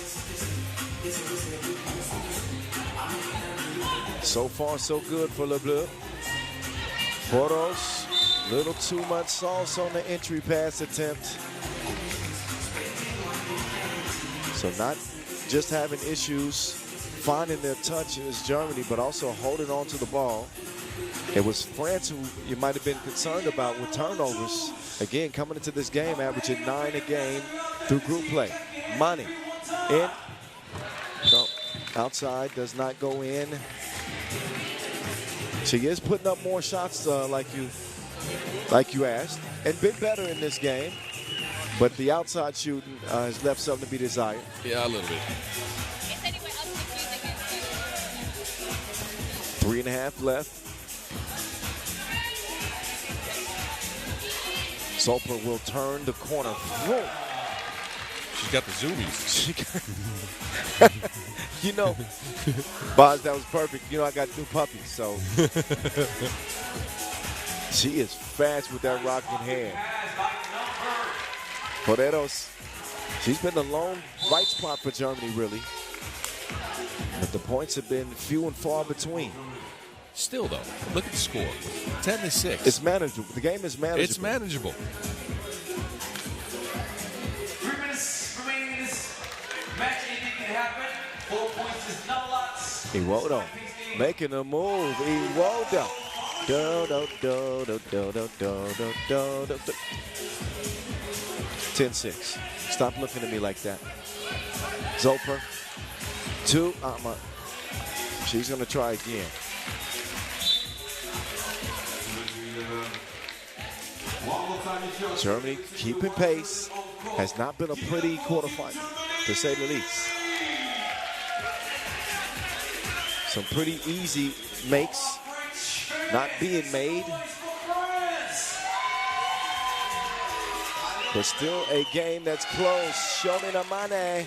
Speaker 1: So far, so good for Le Bleu. Portos, little too much sauce on the entry pass attempt. So not just having issues finding their touch as Germany, but also holding on to the ball. It was France who you might have been concerned about with turnovers. Again, coming into this game, averaging 9 a game through group play. Mane in. So outside, does not go in. She is putting up more shots like you asked, and been better in this game. But the outside shooting has left something to be desired.
Speaker 3: Yeah, a little bit.
Speaker 1: 3.5 left. Soper will turn the corner. Whoa.
Speaker 3: She's got the zoomies.
Speaker 1: Boz, that was perfect. I got 2 puppies, so. She is fast with that rocking hand. Pareros, she's been the lone bright spot for Germany, really. But the points have been few and far between.
Speaker 3: Still, though, look at the score. 10-6.
Speaker 1: It's manageable. The game is manageable.
Speaker 3: It's manageable.
Speaker 4: 3 minutes remaining in this match. Anything can happen. 4 points is not a lot.
Speaker 1: Iwodo making a move. Iwodo. 10-6. Stop looking at me like that. Zoper. 2. She's going to try again. Germany keeping pace. Has not been a pretty quarterfinal, to say the least. Some pretty easy makes not being made. But still a game that's close. Show me the money.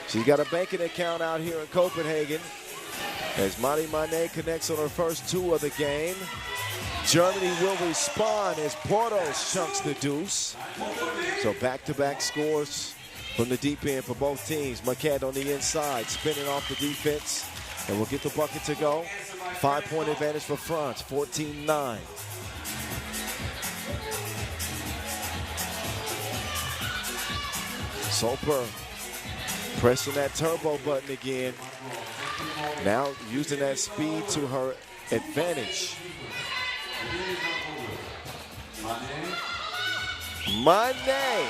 Speaker 1: She's got a banking account out here in Copenhagen. As Mane connects on her first 2 of the game. Germany will respond as Portos chunks the deuce. So back-to-back scores from the deep end for both teams. Marquette on the inside, spinning off the defense. And we'll get the bucket to go. 5-point advantage for France, 14-9. Soper pressing that turbo button again. Now using that speed to her advantage. Mane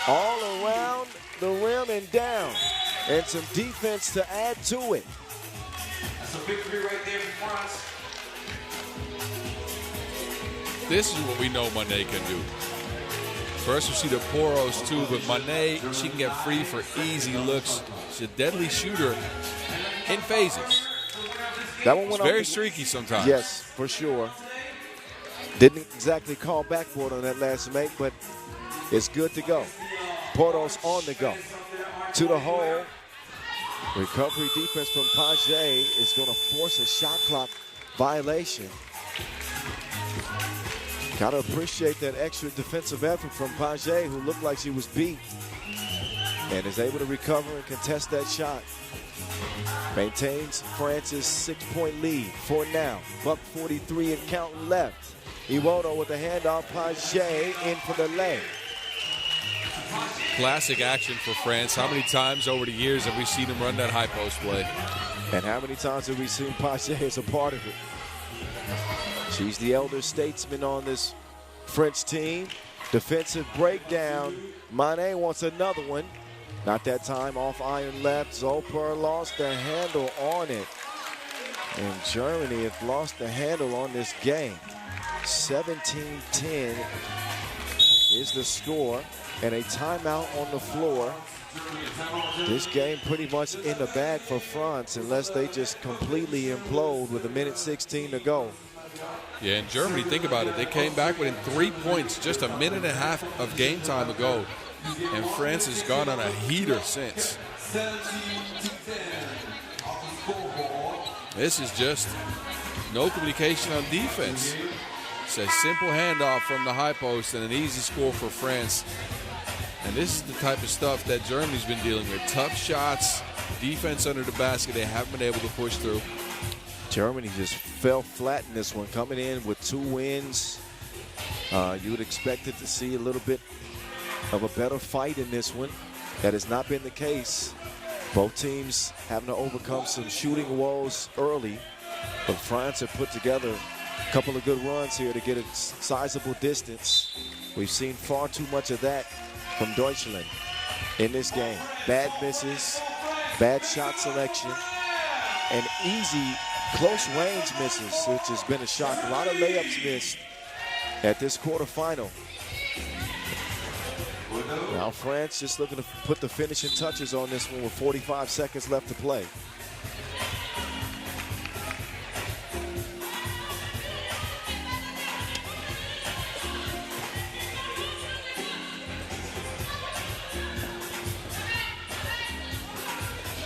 Speaker 1: all around the rim and down. And some defense to add to it.
Speaker 4: That's a victory right there for France.
Speaker 3: This is what we know Mane can do. First, we see the Poros too, but Mane, she can get free for easy looks. She's a deadly shooter in phases.
Speaker 1: That one went
Speaker 3: very streaky sometimes.
Speaker 1: Yes, for sure. Didn't exactly call backboard on that last make, but it's good to go. Portos on the go. To the hole. Recovery defense from Page is going to force a shot clock violation. Gotta appreciate that extra defensive effort from Paget, who looked like she was beat and is able to recover and contest that shot. Maintains France's 6-point lead for now. Buck 43 and counting left. Iwodo with the handoff. Paget in for the lay.
Speaker 3: Classic action for France. How many times over the years have we seen him run that high post play?
Speaker 1: And how many times have we seen Paget as a part of it? She's the elder statesman on this French team. Defensive breakdown. Mané wants another one. Not that time, off iron left. Zoper lost the handle on it. And Germany have lost the handle on this game. 17-10 is the score. And a timeout on the floor. This game pretty much in the bag for France unless they just completely implode with 1:16 to go.
Speaker 3: Yeah, and Germany, think about it. They came back within 3 points just a minute and a half of game time ago. And France has gone on a heater since. This is just no communication on defense. It's a simple handoff from the high post and an easy score for France. And this is the type of stuff that Germany's been dealing with. Tough shots, defense under the basket. They haven't been able to push through.
Speaker 1: Germany just fell flat in this one, coming in with 2 wins. You would expect it to see a little bit of a better fight in this one. That has not been the case. Both teams having to overcome some shooting woes early. But France have put together a couple of good runs here to get a sizable distance. We've seen far too much of that from Deutschland in this game. Bad misses, bad shot selection, and easy close range misses, which has been a shock. A lot of layups missed at this quarterfinal. Now France just looking to put the finishing touches on this one with 45 seconds left to play.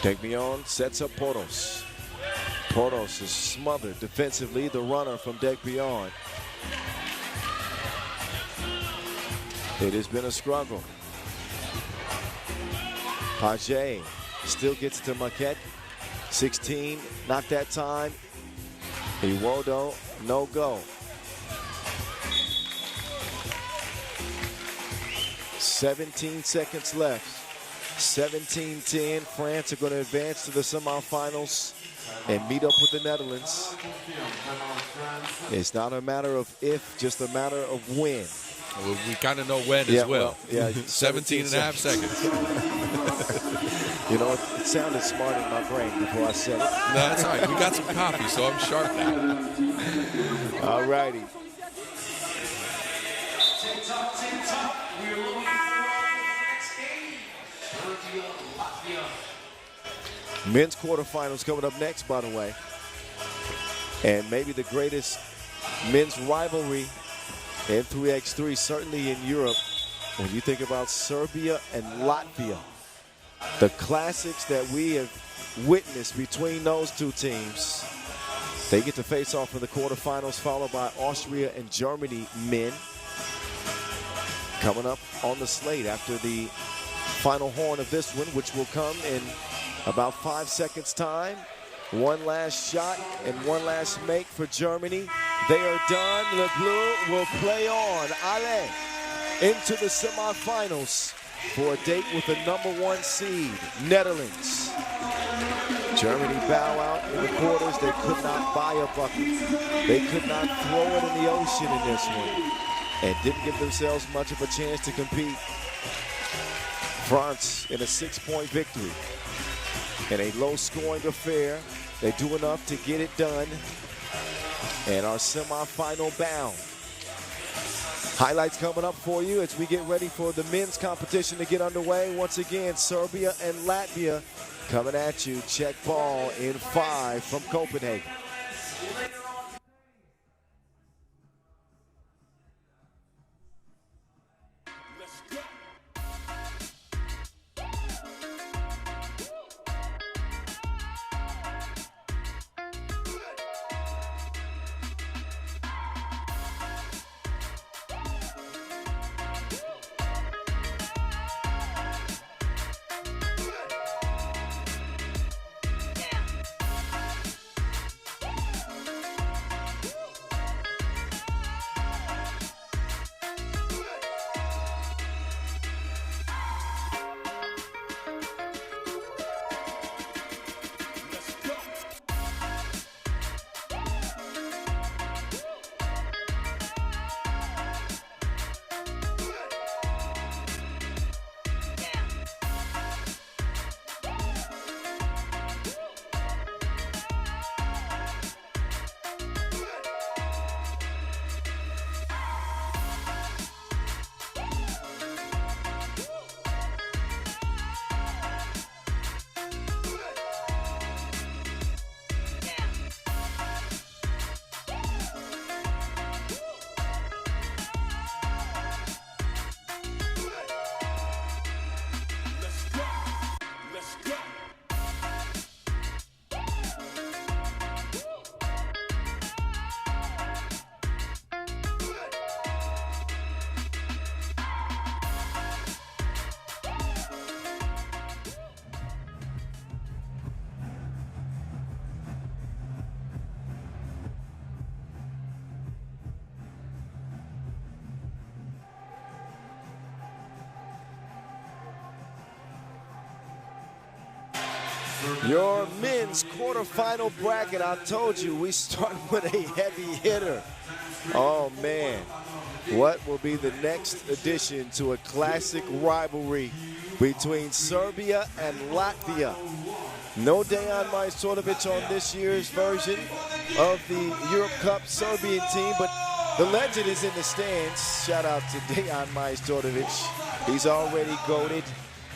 Speaker 1: Degbion sets up Portos. Portos is smothered defensively. The runner from Degbion. It has been a struggle. Paget still gets to Marquette. 16, not that time. Iwodo, no go. 17 seconds left. 17-10. France are going to advance to the semifinals and meet up with the Netherlands. It's not a matter of if, just a matter of when.
Speaker 3: Well, we kind of know when as well. 17 and a half seconds.
Speaker 1: You know, it sounded smart in my brain before I said it.
Speaker 3: No, that's all right. We got some coffee, so I'm sharp now.
Speaker 1: All righty. Men's quarterfinals coming up next, by the way. And maybe the greatest men's rivalry in 3x3, certainly in Europe. When you think about Serbia and Latvia, the classics that we have witnessed between those two teams, they get to face off in the quarterfinals, followed by Austria and Germany men. Coming up on the slate after the final horn of this one, which will come in about 5 seconds time. One last shot and one last make for Germany. They are done. Le Bleu will play on. Allez, into the semifinals for a date with the #1 seed, Netherlands. Germany bow out in the quarters. They could not buy a bucket. They could not throw it in the ocean in this one, and didn't give themselves much of a chance to compete. France in a 6-point victory. In a low-scoring affair, they do enough to get it done and are semifinal bound. Highlights coming up for you as we get ready for the men's competition to get underway. Once again, Serbia and Latvia coming at you. Check ball in 5 from Copenhagen. Your men's quarterfinal bracket. I told you we start with a heavy hitter. Oh, man. What will be the next addition to a classic rivalry between Serbia and Latvia? No Dejan Majstorovic on this year's version of the Europe Cup Serbian team, but the legend is in the stands. Shout out to Dejan Majstorovic. He's already goated.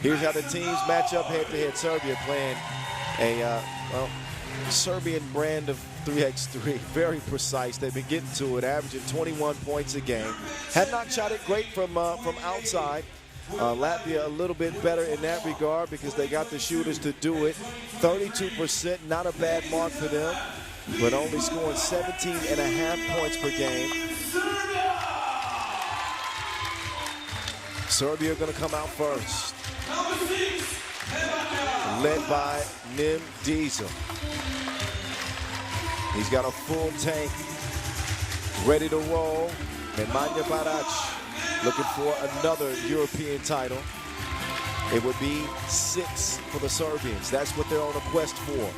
Speaker 1: Here's how the teams match up head-to-head. Serbia playing a Serbian brand of 3x3. Very precise. They've been getting to it, averaging 21 points a game. Have not shot it great from outside. Latvia a little bit better in that regard because they got the shooters to do it. 32%, not a bad mark for them, but only scoring 17.5 points per game. Serbia are going to come out first, led by Nim Diesel. He's got a full tank, ready to roll. Nemanja Barac looking for another European title. It would be 6 for the Serbians. That's what they're on a quest for.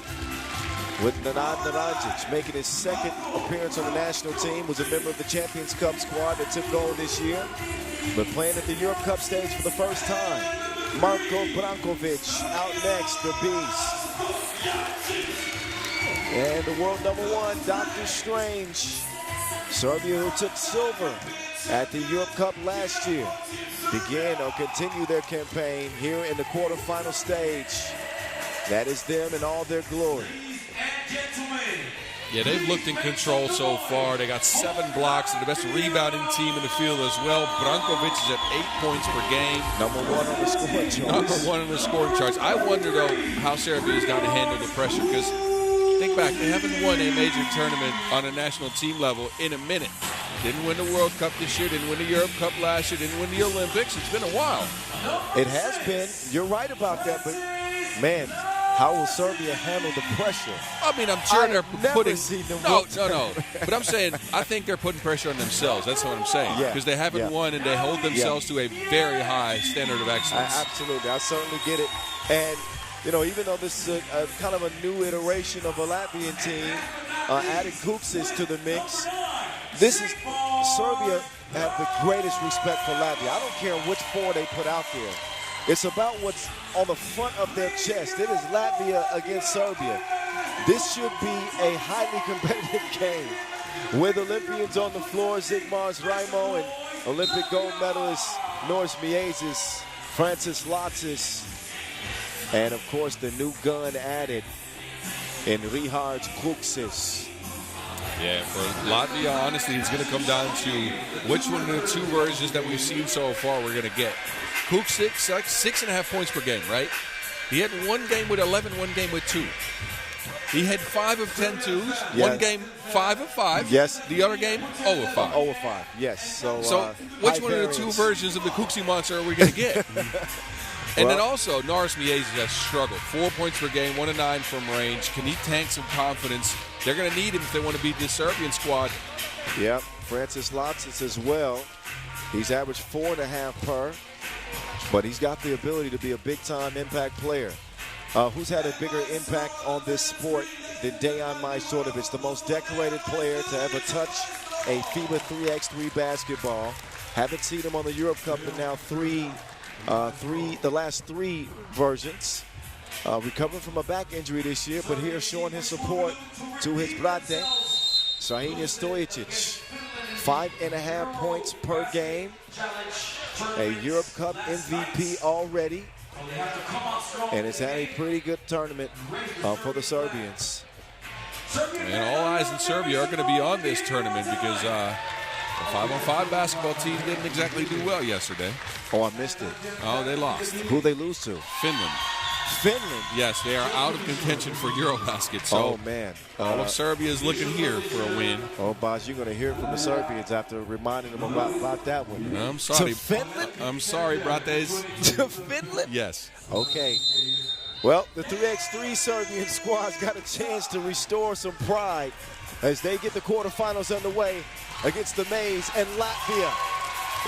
Speaker 1: With Nenad Naranjic making his second appearance on the national team, was a member of the Champions Cup squad that took gold this year, but playing at the Europe Cup stage for the first time. Marko Brankovic out next, the Beast. And the world #1, Dr. Strange. Serbia, who took silver at the Europe Cup last year, begin or continue their campaign here in the quarterfinal stage. That is them in all their glory.
Speaker 3: Yeah, they've looked in control so far. They got 7 blocks and the best rebounding team in the field as well. Brankovic is at 8 points per game.
Speaker 1: #1 on the scoring charts.
Speaker 3: #1 on the scoring charts. I wonder, though, how Serbia is going to handle the pressure, because think back, they haven't won a major tournament on a national team level in a minute. Didn't win the World Cup this year, didn't win the Europe Cup last year, didn't win the Olympics. It's been a while.
Speaker 1: It has been. You're right about that, but, man, how will Serbia handle the pressure?
Speaker 3: I mean, I'm sure they're putting.
Speaker 1: Seen them
Speaker 3: No. But I'm saying, I think they're putting pressure on themselves. That's what I'm saying. Because they haven't won, and they hold themselves to a very high standard of excellence.
Speaker 1: Absolutely. I certainly get it. And, you know, even though this is a kind of a new iteration of a Latvian team, adding Kuksis to the mix, this is Serbia have the greatest respect for Latvia. I don't care which 4 they put out there. It's about what's on the front of their chest. It is Latvia against Serbia. This should be a highly competitive game with Olympians on the floor, Zigmars Raimo, and Olympic gold medalist Nors Miezis, Francis Latsis, and of course the new gun added in Richard Kuksis.
Speaker 3: Yeah, for Latvia, honestly, it's going to come down to which one of the 2 versions that we've seen so far we're going to get. Kuksis, 6.5 points per game, right? He had 1 game with 11, 1 game with 2. He had 5 of 10 twos,
Speaker 1: yes.
Speaker 3: 1 game 5 of 5.
Speaker 1: Yes.
Speaker 3: The other game 0 of 5.
Speaker 1: 0 of 5, yes. So
Speaker 3: which one of the 2 versions of the Kuksi monster are we going to get? And then also, Nors Miezis has struggled. 4 points per game, 1 of 9 from range. Can he tank some confidence? They're going to need him if they want to beat this Serbian squad.
Speaker 1: Yep, Francis Latsis as well. He's averaged 4.5 per, but he's got the ability to be a big-time impact player. Who's had a bigger impact on this sport than Dejan Majstorovic, the most decorated player to ever touch a FIBA 3x3 basketball. Haven't seen him on the Europe Cup in now the last 3 versions. Recovering from a back injury this year, but here showing his support to his brate, Sahina Stojicic. 5.5 points per game. A Europe Cup MVP already. And it's had a pretty good tournament for the Serbians.
Speaker 3: And all eyes in Serbia are going to be on this tournament because the 5-on-5 basketball team didn't exactly do well yesterday.
Speaker 1: Oh, I missed it.
Speaker 3: Oh, they lost.
Speaker 1: Who they lose to?
Speaker 3: Finland.
Speaker 1: Finland?
Speaker 3: Yes, they are out of contention for Eurobasket. So
Speaker 1: man.
Speaker 3: All of Serbia is looking here for a win.
Speaker 1: Oh, Boz, you're going to hear from the Serbians after reminding them about that one.
Speaker 3: I'm sorry.
Speaker 1: To Finland?
Speaker 3: I'm sorry, brates.
Speaker 1: To Finland?
Speaker 3: Yes.
Speaker 1: Okay. Well, the 3x3 Serbian squad's got a chance to restore some pride as they get the quarterfinals underway against the Maize and Latvia.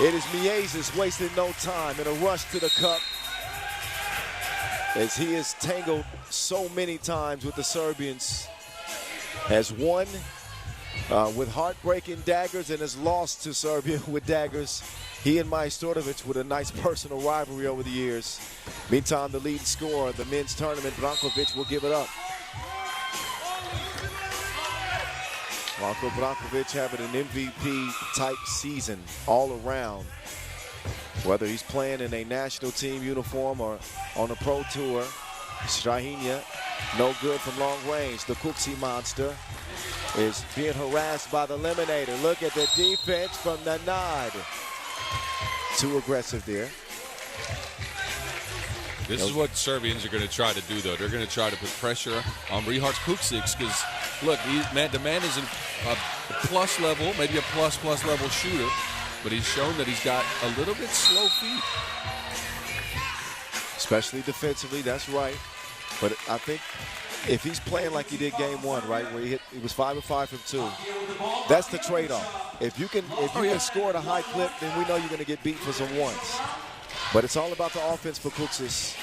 Speaker 1: It is Miezis wasting no time in a rush to the cup. as he is tangled so mmany times with the Serbians, has won with heartbreaking daggers and has lost to Serbia with daggers. He and Majstorovic with a nice personal rivalry over the years. Meantime, the leading scorer of the men's tournament, Brankovic, will give it up. Marko Brankovic having an MVP-type season all around. Whether he's playing in a national team uniform or on a pro tour, Strahinja, no good from long range. The Kuksi monster is being harassed by the Eliminator. Look at the defense from Nanad. Too aggressive there.
Speaker 3: This is what Serbians are going to try to do, though. They're going to try to put pressure on Rihards Kuksic because, look, the man is a plus level, maybe a plus level shooter, but he's shown that he's got a little bit slow feet.
Speaker 1: Especially defensively, that's right. But I think if he's playing like he did game one, right, where he was 5 of 5 from 2, that's the trade-off. If you can score at a high clip, then we know you're going to get beat for some ones. But it's all about the offense for Kuksic.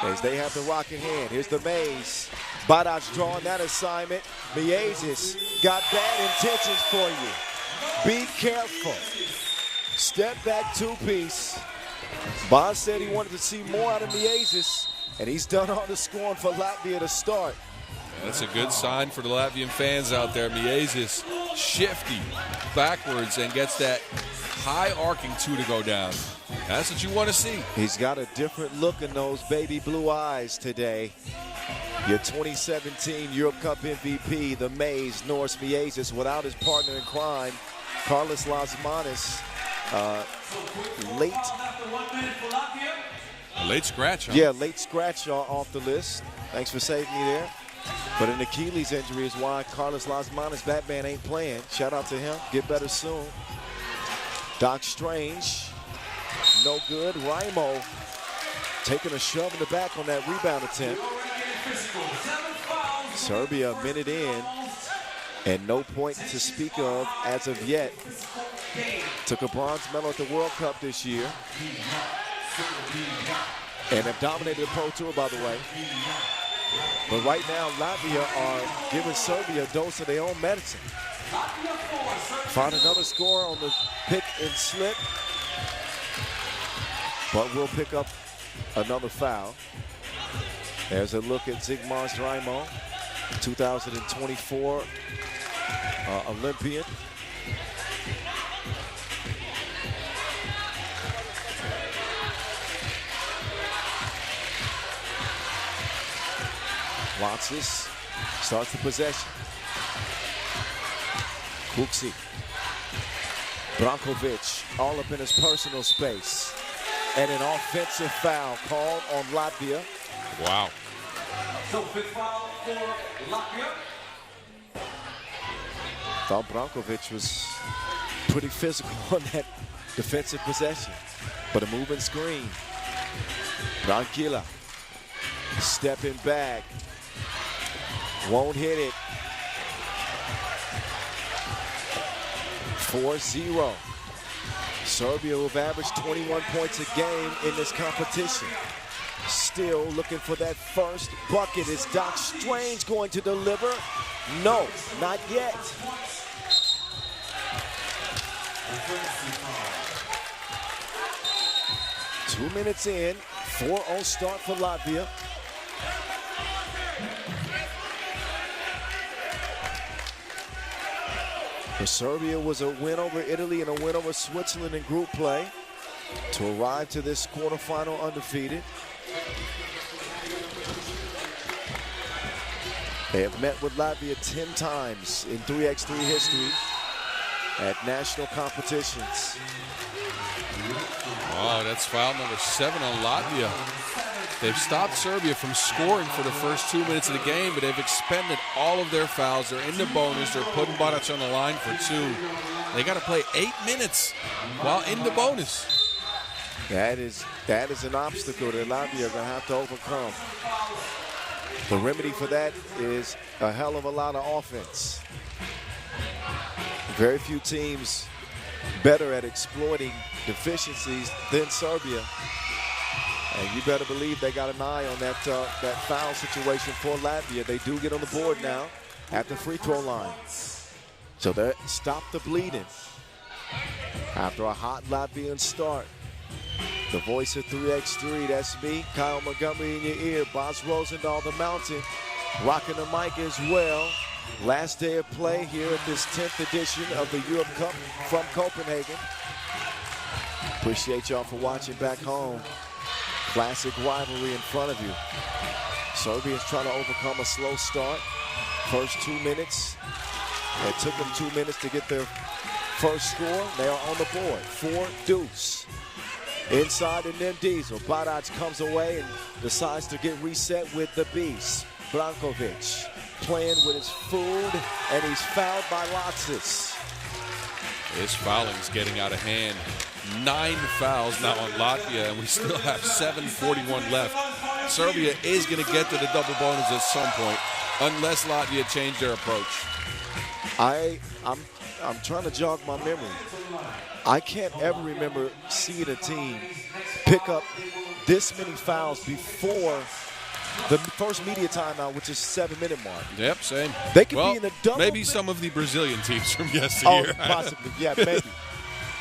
Speaker 1: As they have the rock in hand. Here's the Maze. Badac drawing that assignment. Miezis got bad intentions for you. Be careful. Step back two-piece. Boz said he wanted to see more out of Miezis, and he's done all the scoring for Latvia to start.
Speaker 3: That's a good sign for the Latvian fans out there. Miezis shifty backwards and gets that high arcing two to go down. That's what you want to see.
Speaker 1: He's got a different look in those baby blue eyes today. Your 2017 Europe Cup MVP, the Maze, Norris Miezis, without his partner in crime, Carlos Lasmanis. Late
Speaker 3: scratch, huh?
Speaker 1: Yeah, late scratch off the list. Thanks for saving me there. But an Achilles injury is why Carlos Lasmanis, that man ain't playing. Shout out to him. Get better soon. Doc Strange, no good. Raimo taking a shove in the back on that rebound attempt. Serbia a minute in, and no point to speak of as of yet. Took a bronze medal at the World Cup this year. And have dominated the Pro Tour, by the way. But right now, Latvia are giving Serbia a dose of their own medicine. Found another score on the pick and slip. But we'll pick up another foul. There's a look at Zigmars Raimo, 2024 Olympian. Watsis starts the possession. Kuksi. Brankovic all up in his personal space. And an offensive foul called on Latvia.
Speaker 3: Wow.
Speaker 4: Foul for Latvia.
Speaker 1: Thought Brankovic was pretty physical on that defensive possession. But a moving screen. Brankila stepping back. Won't hit it. 4-0. Serbia will have averaged 21 points a game in this competition. Still looking for that first bucket. Is Doc Strange going to deliver? No, not yet. Two minutes in, 4-0 start for Latvia. For Serbia was a win over Italy and a win over Switzerland in group play to arrive to this quarterfinal undefeated. They have met with Latvia 10 times in 3x3 history at national competitions.
Speaker 3: Oh, that's foul number 7 on Latvia. They've stopped Serbia from scoring for the first 2 minutes of the game, but they've expended all of their fouls. They're in the bonus. They're putting Badac on the line for 2. They got to play 8 minutes while in the bonus.
Speaker 1: That is an obstacle that Latvia are going to have to overcome. The remedy for that is a hell of a lot of offense. Very few teams better at exploiting deficiencies than Serbia. And you better believe they got an eye on that foul situation for Latvia. They do get on the board now at the free throw line. So they stop the bleeding after a hot Latvian start. The voice of 3x3, that's me, Kyle Montgomery in your ear. Boz Rosendahl, the Mountain, rocking the mic as well. Last day of play here at this 10th edition of the Europe Cup from Copenhagen. Appreciate y'all for watching back home. Classic rivalry in front of you. Serbia's trying to overcome a slow start. First 2 minutes. It took them 2 minutes to get their first score. They are on the board. 4-deuce. Inside and then Diesel. Badac comes away and decides to get reset with the Beast. Brankovic playing with his food, and he's fouled by Latsis.
Speaker 3: This fouling's getting out of hand. 9 fouls now on Latvia, and we still have 7:41 left. Serbia is going to get to the double bonus at some point, unless Latvia change their approach.
Speaker 1: I'm trying to jog my memory. I can't ever remember seeing a team pick up this many fouls before the first media timeout, which is 7-minute mark.
Speaker 3: Yep, same.
Speaker 1: They could be in the double.
Speaker 3: Maybe some of the Brazilian teams from yesteryear.
Speaker 1: Oh, possibly. Yeah, maybe.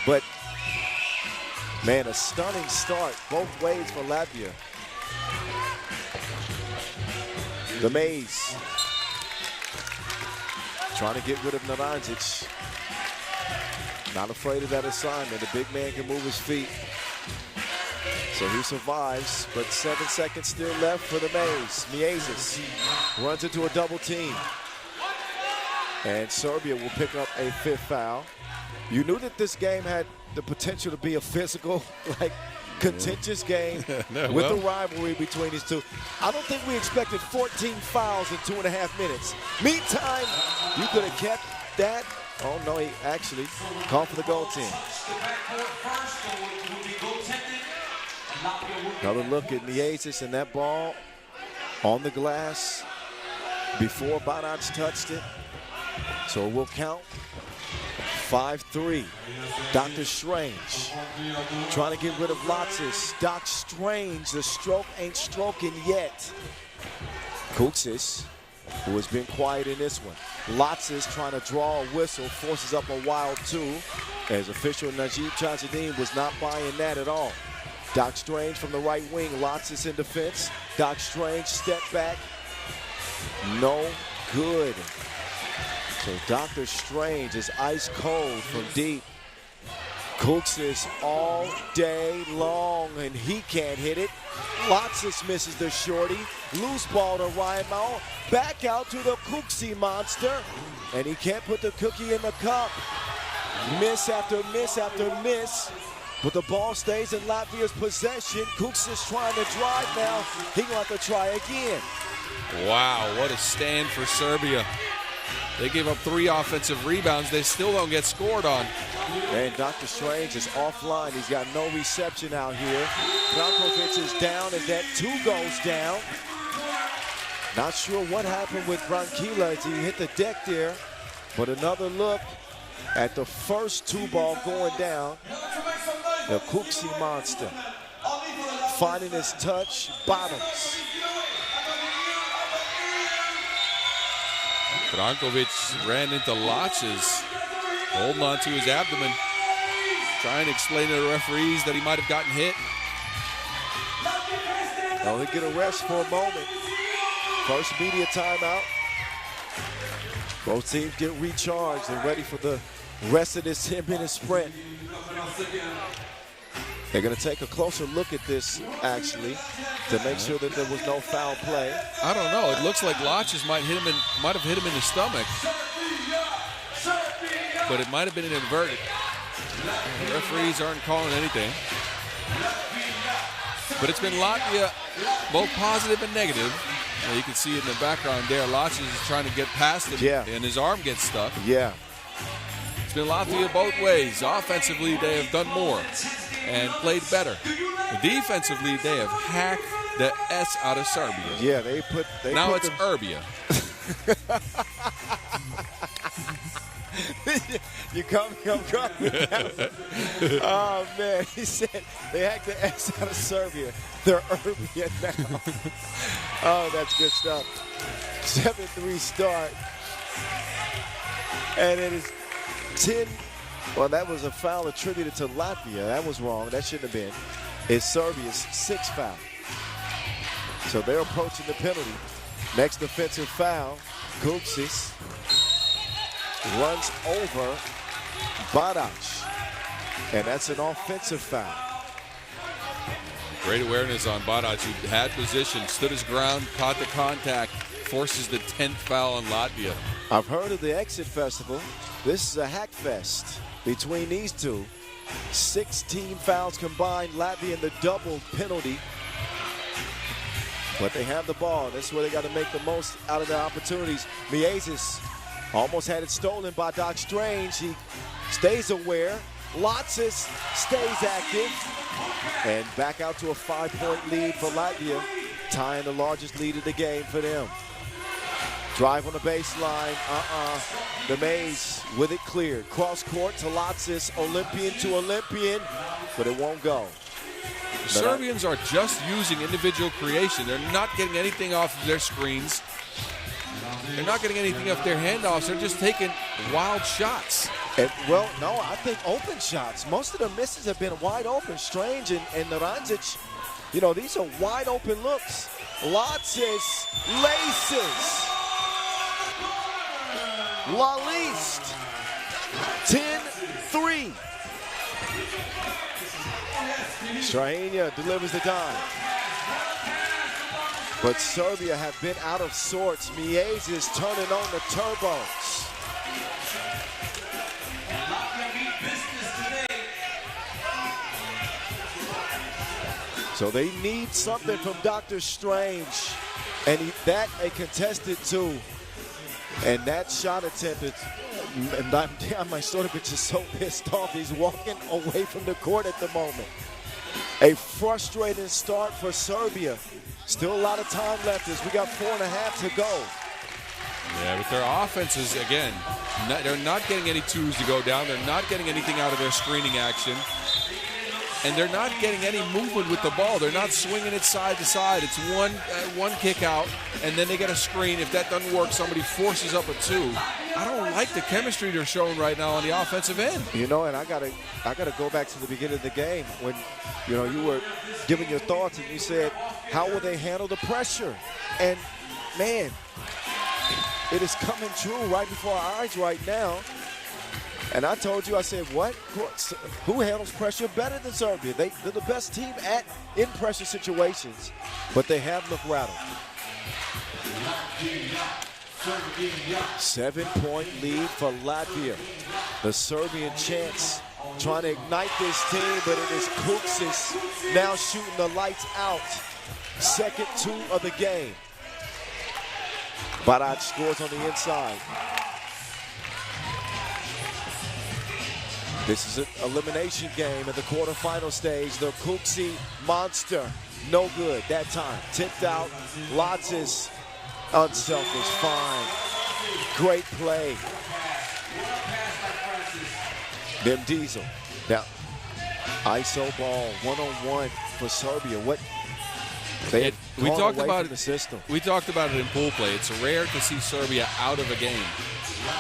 Speaker 1: But, man, a stunning start both ways for Latvia. The Maze trying to get rid of Naranjic. Not afraid of that assignment. The big man can move his feet. So he survives, but 7 seconds still left for the Maze. Miezis runs into a double team. And Serbia will pick up a 5th foul. You knew that this game had the potential to be a physical, contentious game with the rivalry between these two. I don't think we expected 14 fouls in 2.5 minutes. Meantime, you could have kept that. Oh, no, he actually called for the goaltend. Another look at Miezis and that ball on the glass before Badac touched it. So we'll count 5-3. Dr. Strange trying to get rid of Latsis. Doc Strange, the stroke ain't stroking yet. Kuksis, who has been quiet in this one. Latsis trying to draw a whistle, forces up a wild 2. As official Najib Chazadine was not buying that at all. Doc Strange from the right wing, Latsis in defense. Doc Strange step back, no good. So Dr. Strange is ice cold from deep. Kuksis all day long, and he can't hit it. Latsis misses the shorty. Loose ball to Raimel. Back out to the Kuksi monster, and he can't put the cookie in the cup. Miss after miss after miss. But the ball stays in Latvia's possession. Kuksis trying to drive now. He going to have to try again.
Speaker 3: Wow, what a stand for Serbia. They gave up 3 offensive rebounds. They still don't get scored on.
Speaker 1: And Dr. Strange is offline. He's got no reception out here. Brankovic is down as that 2 goes down. Not sure what happened with Branquilla as he hit the deck there. But another look at the first 2 ball going down. The Kuksi monster finding his touch, bottoms.
Speaker 3: Brankovic ran into Latsis, holding on to his abdomen, trying to explain to the referees that he might have gotten hit.
Speaker 1: Now he'll get a rest for a moment. First media timeout. Both teams get recharged and ready for the rest of this 10-minute sprint. They're going to take a closer look at this, actually, to make sure that there was no foul play.
Speaker 3: I don't know. It looks like Latsis might have hit him in the stomach, but it might have been inadvertent. The referees aren't calling anything. But it's been Latvia, both positive and negative. You can see it in the background there. Latsis is trying to get past him, and his arm gets stuck.
Speaker 1: Yeah.
Speaker 3: It's been Latvia both ways. Offensively, they have done more and played better. Defensively, they have hacked the S out of Serbia.
Speaker 1: Yeah, now
Speaker 3: it's Serbia.
Speaker 1: You come. Oh, man. He said they hacked the S out of Serbia. They're Serbia now. Oh, that's good stuff. 7-3 start. And it is 10. Well, that was a foul attributed to Latvia. That was wrong. That shouldn't have been. It's Serbia's 6th foul. So they're approaching the penalty. Next offensive foul, Kuksis runs over Badac. And that's an offensive foul.
Speaker 3: Great awareness on Badac, who had position, stood his ground, caught the contact, forces the 10th foul on Latvia.
Speaker 1: I've heard of the Exit Festival. This is a hack fest between these two. 16 fouls combined, Latvia in the double penalty. But they have the ball. That's where they got to make the most out of their opportunities. Miezis almost had it stolen by Doc Strange. He stays aware. Lotsis stays active. And back out to a 5-point lead for Latvia, tying the largest lead of the game for them. Drive on the baseline. The Mays with it cleared. Cross court to Lotsis. Olympian to Olympian. But it won't go.
Speaker 3: The Serbians are just using individual creation. They're not getting anything off of their screens. They're not getting anything off their handoffs. They're just taking wild shots.
Speaker 1: Well, no, I think open shots. Most of the misses have been wide open. Strange and Naranjic, you know, these are wide open looks. Lotsis laces. La Liste. 10-3. Strahina delivers the dime. But Serbia have been out of sorts. Miez is turning on the turbos. So they need something from Dr. Strange. And that a contested two. And that shot attempted. And my Stojkovic is so pissed off. He's walking away from the court at the moment. A frustrating start for Serbia. Still a lot of time left as we got 4.5 to go.
Speaker 3: Yeah, but their offenses, again, they're not getting any twos to go down. They're not getting anything out of their screening action. And they're not getting any movement with the ball. They're not swinging it side to side. It's one kick out, and then they get a screen. If that doesn't work, somebody forces up a two. I don't like the chemistry they're showing right now on the offensive end.
Speaker 1: You know, and I gotta go back to the beginning of the game when, you know, you were giving your thoughts and you said, how will they handle the pressure? And man, it is coming true right before our eyes right now. And I told you, I said, what? Who handles pressure better than Serbia? They're the best team in pressure situations, but they have looked rattled. 7-point lead for Latvia. The Serbian chance trying to ignite this team, but it is Kuksis now shooting the lights out. Second two of the game. Badac scores on the inside. This is an elimination game at the quarterfinal stage. The Kuksi monster, no good that time. Tipped out, Lotsis, unselfish, fine. Great play. Them Diesel. Now, ISO ball, one-on-one for Serbia. What?
Speaker 3: We talked about it.
Speaker 1: The system.
Speaker 3: We talked about it in pool play. It's rare to see Serbia out of a game.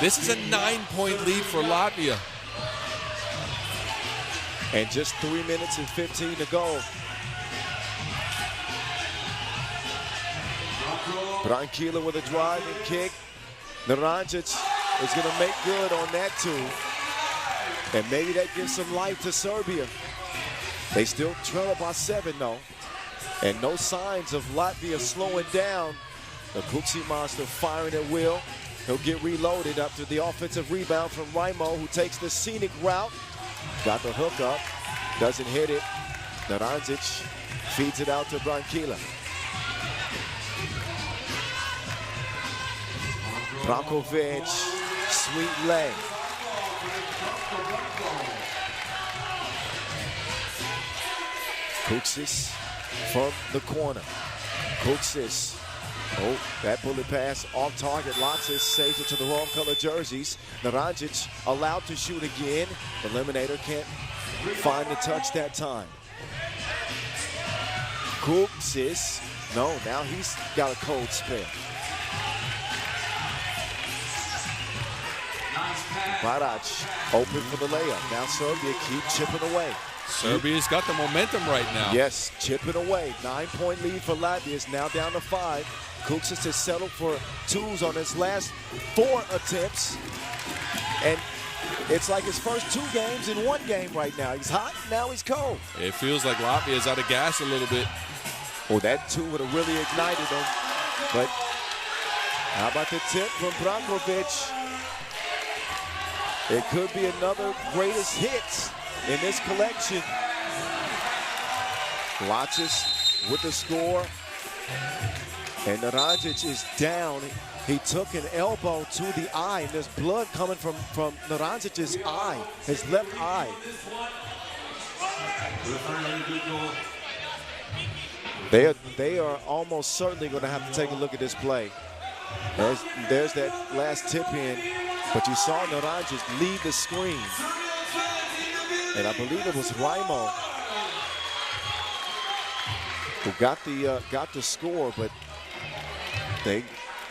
Speaker 3: This is a 9-point lead for Latvia.
Speaker 1: And just 3 minutes and 15 to go. Branquilla with a driving kick. Naranjic is going to make good on that too. And maybe that gives some life to Serbia. They still trail by 7 though. And no signs of Latvia slowing down. The Kuksi monster firing at will. He'll get reloaded after the offensive rebound from Raimo, who takes the scenic route. Got the hook up, doesn't hit it. Naranjic feeds it out to Branquilla. Brankovic, sweet leg. Kuksis from the corner. Kuksis Oh, that bullet pass off target. Lotsis saves it to the wrong color jerseys. Naranjic allowed to shoot again. The Eliminator can't find the touch that time. Kupsis, no, now he's got a cold spell. Barac open for the layup. Now Serbia keep chipping away.
Speaker 3: Serbia's got the momentum right now.
Speaker 1: Yes, chipping away. 9-point lead for Latvia is now down to 5. Kupsis has settled for 2s on his last 4 attempts. And it's like his first 2 games in 1 game right now. He's hot, now he's cold.
Speaker 3: It feels like Latvia's out of gas a little bit.
Speaker 1: Oh, that 2 would have really ignited him. But how about the tip from Brankovic? It could be another greatest hits in this collection. Lotsis with the score. And Naranjic is down. He took an elbow to the eye, and there's blood coming from Naranjic's eye, his left eye. They are almost certainly going to have to take a look at this play. There's that last tip in, but you saw Naranjic lead the screen. And I believe it was Raimo who got the score, but they're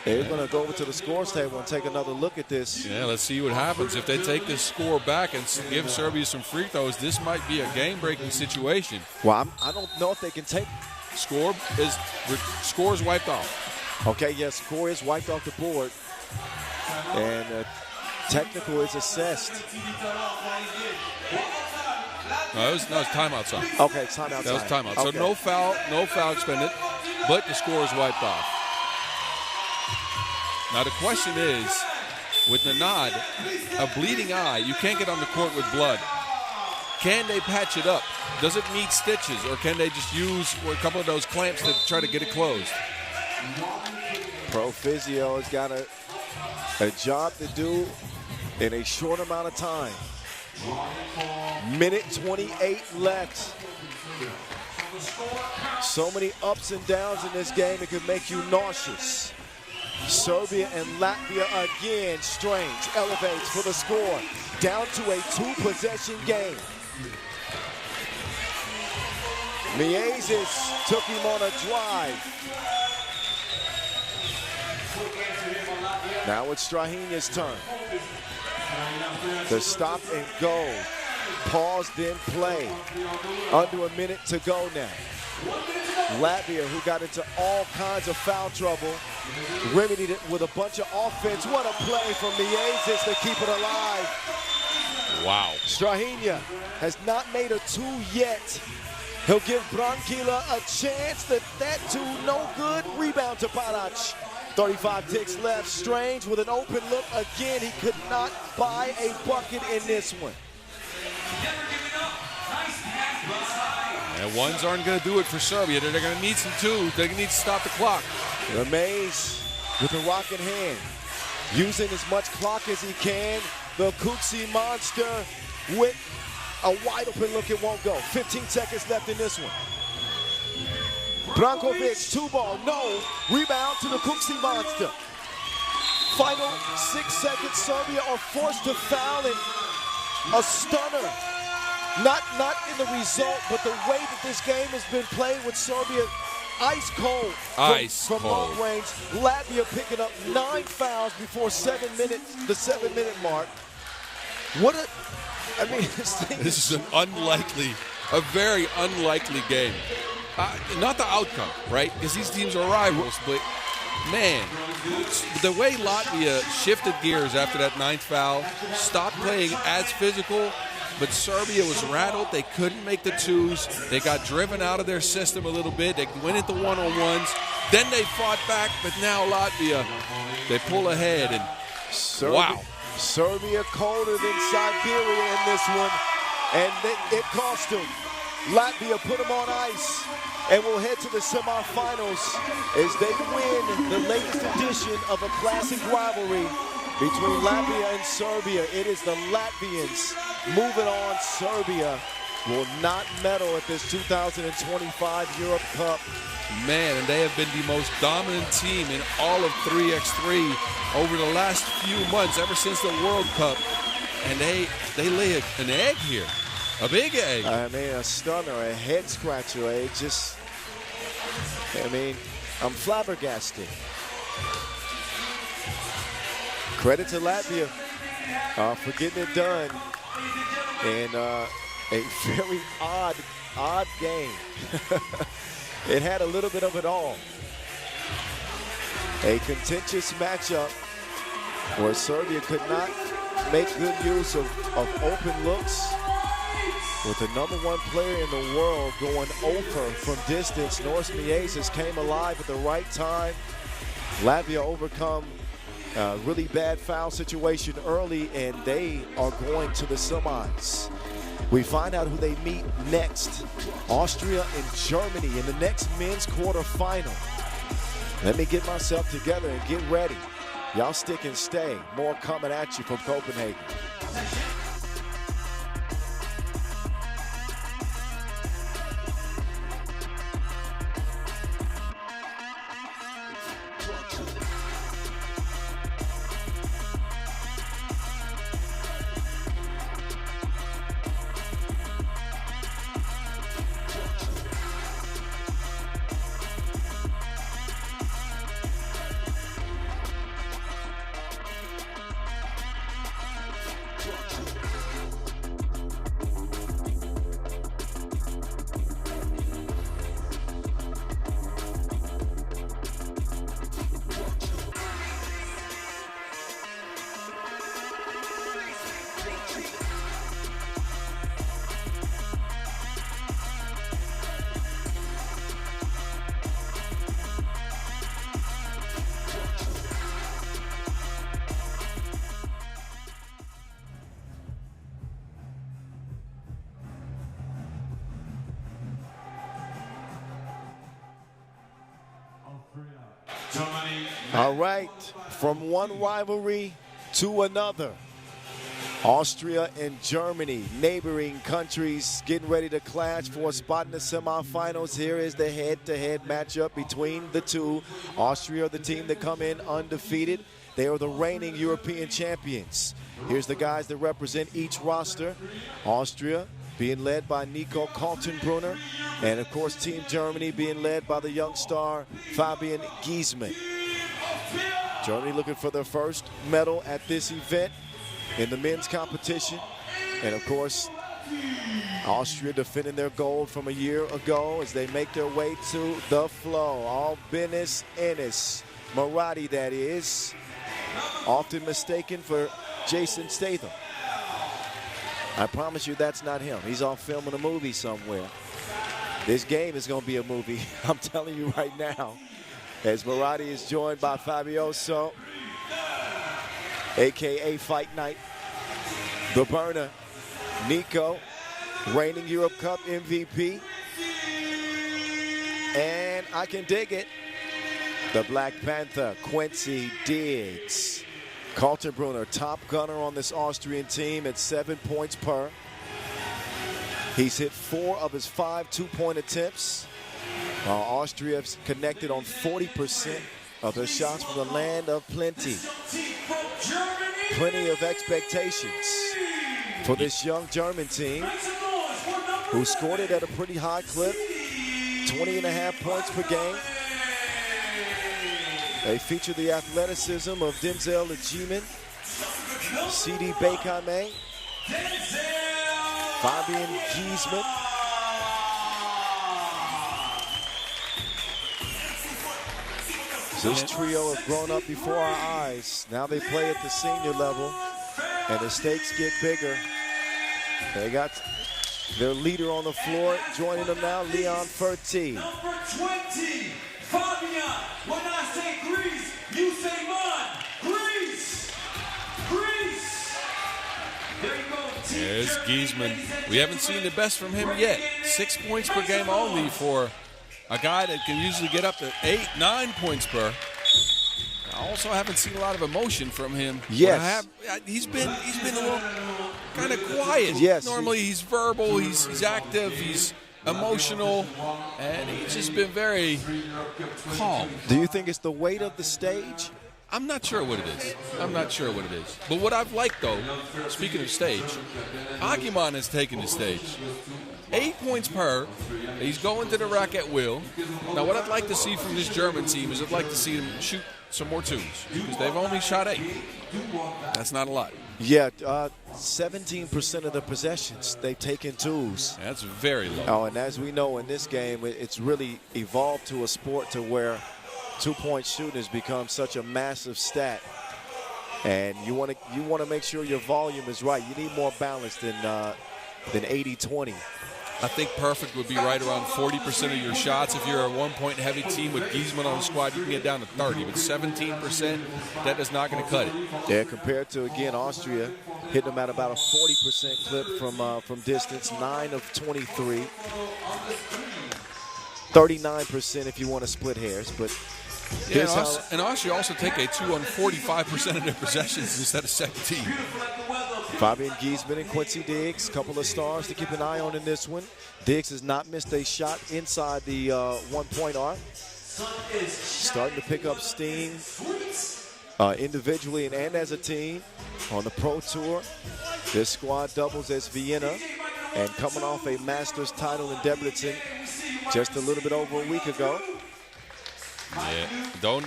Speaker 1: going to go over to the scores table and take another look at this.
Speaker 3: Yeah, let's see what happens. If they take this score back and give Serbia some free throws, this might be a game-breaking situation.
Speaker 1: Well, I don't know if they can take.
Speaker 3: Score is wiped off.
Speaker 1: Okay, yes, score is wiped off the board. And technical is assessed.
Speaker 3: No, it was timeout, son.
Speaker 1: Okay, timeout.
Speaker 3: That was timeout.
Speaker 1: Okay.
Speaker 3: So no foul expended, but the score is wiped off. Now the question is, with Nanad, a bleeding eye, you can't get on the court with blood. Can they patch it up? Does it need stitches, or can they just use a couple of those clamps to try to get it closed?
Speaker 1: Pro Physio has got a job to do in a short amount of time. Minute 28 left. So many ups and downs in this game, it could make you nauseous. Serbia and Latvia again. Strange elevates for the score. Down to a 2-possession game. Miezis took him on a drive. Now it's Strahinja's turn. The stop and go. Pause, then play. Under a minute to go now. Latvia, who got into all kinds of foul trouble, remedied it with a bunch of offense. What a play from Miezis to keep it alive.
Speaker 3: Wow.
Speaker 1: Strahinja has not made a 2 yet. He'll give Brankila a chance. That 2 no good. Rebound to Barac. 35 ticks left. Strange with an open look. Again, he could not buy a bucket in this one.
Speaker 3: And ones aren't going to do it for Serbia. They're going to need some 2s. They're going to need to stop the clock.
Speaker 1: LeMays with a rock in hand. Using as much clock as he can. The Kuksi monster with a wide open look. It won't go. 15 seconds left in this one. Brankovic, 2-ball, no. Rebound to the Kuksi monster. Final 6 seconds. Serbia are forced to foul, and a stunner. Not in the result, but the way that this game has been played with Serbia ice cold from long range. Latvia picking up 9 fouls before the 7-minute mark.
Speaker 3: This is a very unlikely game. Not the outcome, right? Because these teams are rivals, but man, the way Latvia shifted gears after that 9th foul, stopped playing as physical, but Serbia was rattled. They couldn't make the 2s. They got driven out of their system a little bit. They went into one-on-ones. Then they fought back, but now Latvia, they pull ahead, and wow.
Speaker 1: Serbia colder than Siberia in this one, and it cost them. Latvia put them on ice, and we'll head to the semifinals as they win the latest edition of a classic rivalry between Latvia and Serbia. It is the Latvians moving on. Serbia will not medal at this 2025 Europe Cup.
Speaker 3: Man, and they have been the most dominant team in all of 3x3 over the last few months, ever since the World Cup. And they lay an egg here, a big egg.
Speaker 1: I mean, a stunner, a head scratcher. I'm flabbergasted. Credit to Latvia for getting it done in a very odd game. It had a little bit of it all. A contentious matchup where Serbia could not make good use of open looks. With the #1 player in the world going over from distance, Norris Miezes came alive at the right time. Latvia overcome a really bad foul situation early, and they are going to the semis. We find out who they meet next. Austria and Germany in the next men's quarterfinal. Let me get myself together and get ready. Y'all stick and stay. More coming at you from Copenhagen. All right, from one rivalry to another. Austria and Germany, neighboring countries, getting ready to clash for a spot in the semifinals. Here is the head-to-head matchup between the two. Austria, the team that come in undefeated. They are the reigning European champions. Here's the guys that represent each roster. Austria being led by Nico Kaltenbrunner. And, of course, Team Germany being led by the young star Fabian Giesmann. Germany looking for their first medal at this event in the men's competition. And, of course, Austria defending their gold from a year ago as they make their way to the flow. All Buenos Aires. Marati, that is. Often mistaken for Jason Statham. I promise you that's not him. He's off filming a movie somewhere. This game is going to be a movie, I'm telling you right now. As Marati is joined by Fabioso, a.k.a. Fight Night. The Burner, Nico, reigning Europe Cup MVP. And I can dig it. The Black Panther, Quincy Diggs. Kaltenbrunner, top gunner on this Austrian team at 7 points per. He's hit 4 of his 5 two-point attempts. Austria's connected on 40% of their shots from the land of plenty. Plenty of expectations for this young German team who scored it at a pretty high clip, 20.5 points per game. They feature the athleticism of Denzel Ajiman, C.D. Bekame, Fabian Giesmann. This trio have grown up before our eyes. Now they play at the senior level, and the stakes get bigger. They got their leader on the floor joining them now, Leon Ferti.
Speaker 4: Number 20, Fabian. When I say Greece, you say man. Greece. Greece. There you go.
Speaker 3: There's Giesmann. We haven't seen the best from him yet. 6 points per game only for a guy that can usually get up to 8, 9 points per. I also haven't seen a lot of emotion from him.
Speaker 1: Yes.
Speaker 3: He's been a little kind of quiet.
Speaker 1: Yes.
Speaker 3: Normally he's verbal, he's active, he's emotional, and he's just been very calm.
Speaker 1: Do you think it's the weight of the stage?
Speaker 3: I'm not sure what it is. But what I've liked, though, speaking of stage, Aguiman has taken the stage. 8 points per. He's going to the rack at will. Now, what I'd like to see from this German team is I'd like to see them shoot some more twos because they've only shot 8. That's not a lot.
Speaker 1: Yeah, 17% of the possessions they've taken twos.
Speaker 3: That's very low.
Speaker 1: Oh, and as we know in this game, it's really evolved to a sport to where two-point shooting has become such a massive stat, and you want to make sure your volume is right. You need more balance than 80-20.
Speaker 3: I think perfect would be right around 40% of your shots. If you're a one-point heavy team with Giesman on the squad, you can get down to 30. But 17%, that is not going to cut it.
Speaker 1: Yeah, compared to, again, Austria, hitting them at about a 40% clip from distance, 9 of 23. 39% if you want to split hairs, but
Speaker 3: and Austria also take a 2 on 45% of their possessions instead of 17.
Speaker 1: Fabian Giesman and Quincy Diggs, couple of stars to keep an eye on in this one. Diggs has not missed a shot inside the one-point arc. Starting to pick up steam individually and as a team on the Pro Tour. This squad doubles as Vienna, and coming off a Masters title in Debrecen just a little bit over a week ago.
Speaker 3: Yeah, don't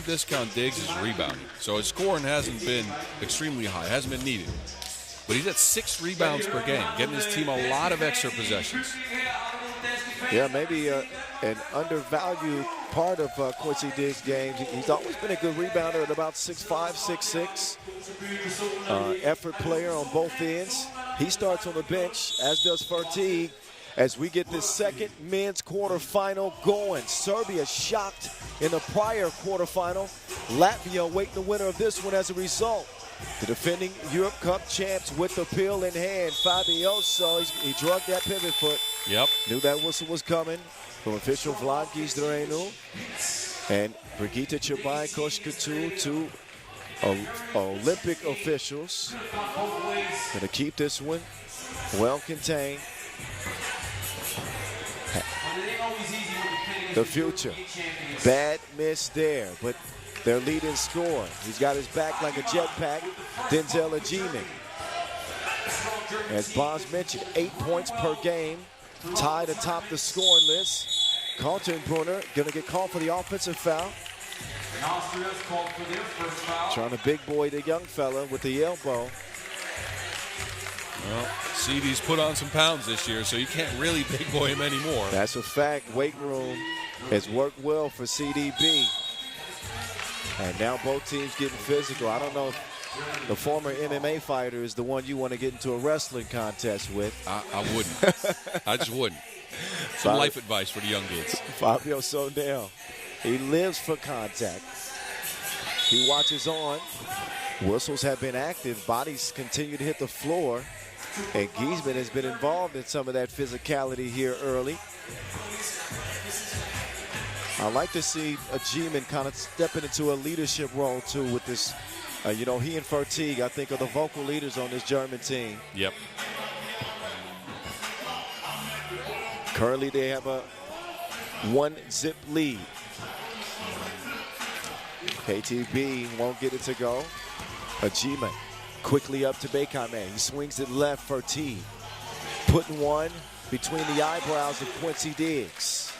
Speaker 3: discount Diggs' rebounding. So his scoring hasn't been extremely high, hasn't been needed. But he's at 6 rebounds per game, getting his team a lot of extra possessions.
Speaker 1: Yeah, maybe an undervalued part of Quincy Diggs' game. He's always been a good rebounder at about 6'5", 6'6". Effort player on both ends. He starts on the bench, as does Fertig, as we get this second men's quarterfinal going. Serbia shocked in the prior quarterfinal. Latvia awaiting the winner of this one as a result. The defending Europe Cup champs with the pill in hand. Fabioso, he drug that pivot foot.
Speaker 3: Yep.
Speaker 1: Knew that whistle was coming from official Vlad Gizdrenu. And Brigitte Chabai-Koshkatu, 2 Olympic officials. Going to keep this one well contained. The future. Bad miss there, but their leading scorer. He's got his back like a jetpack. Denzel Ajimen. As Boz mentioned, 8 points per game. Tied atop the scoring list. Kaltenbrunner going to get called for the offensive foul. Trying to big boy the young fella with the elbow.
Speaker 3: Well, CD's put on some pounds this year, so you can't really big boy him anymore.
Speaker 1: That's a fact. Weight room has worked well for CDB. And now both teams getting physical. I don't know if the former MMA fighter is the one you want to get into a wrestling contest with.
Speaker 3: I wouldn't. I just wouldn't. Some life advice for the young kids.
Speaker 1: Fabio Sondel. He lives for contact. He watches on. Whistles have been active. Bodies continue to hit the floor. And Giesman has been involved in some of that physicality here early. I like to see Ajimen kind of stepping into a leadership role, too, with this. He and Fertig, I think, are the vocal leaders on this German team.
Speaker 3: Yep.
Speaker 1: Currently, they have a 1-zip lead. KTB won't get it to go. Ajimen quickly up to Bekame. He swings it left for T. Putting one between the eyebrows of Quincy Diggs.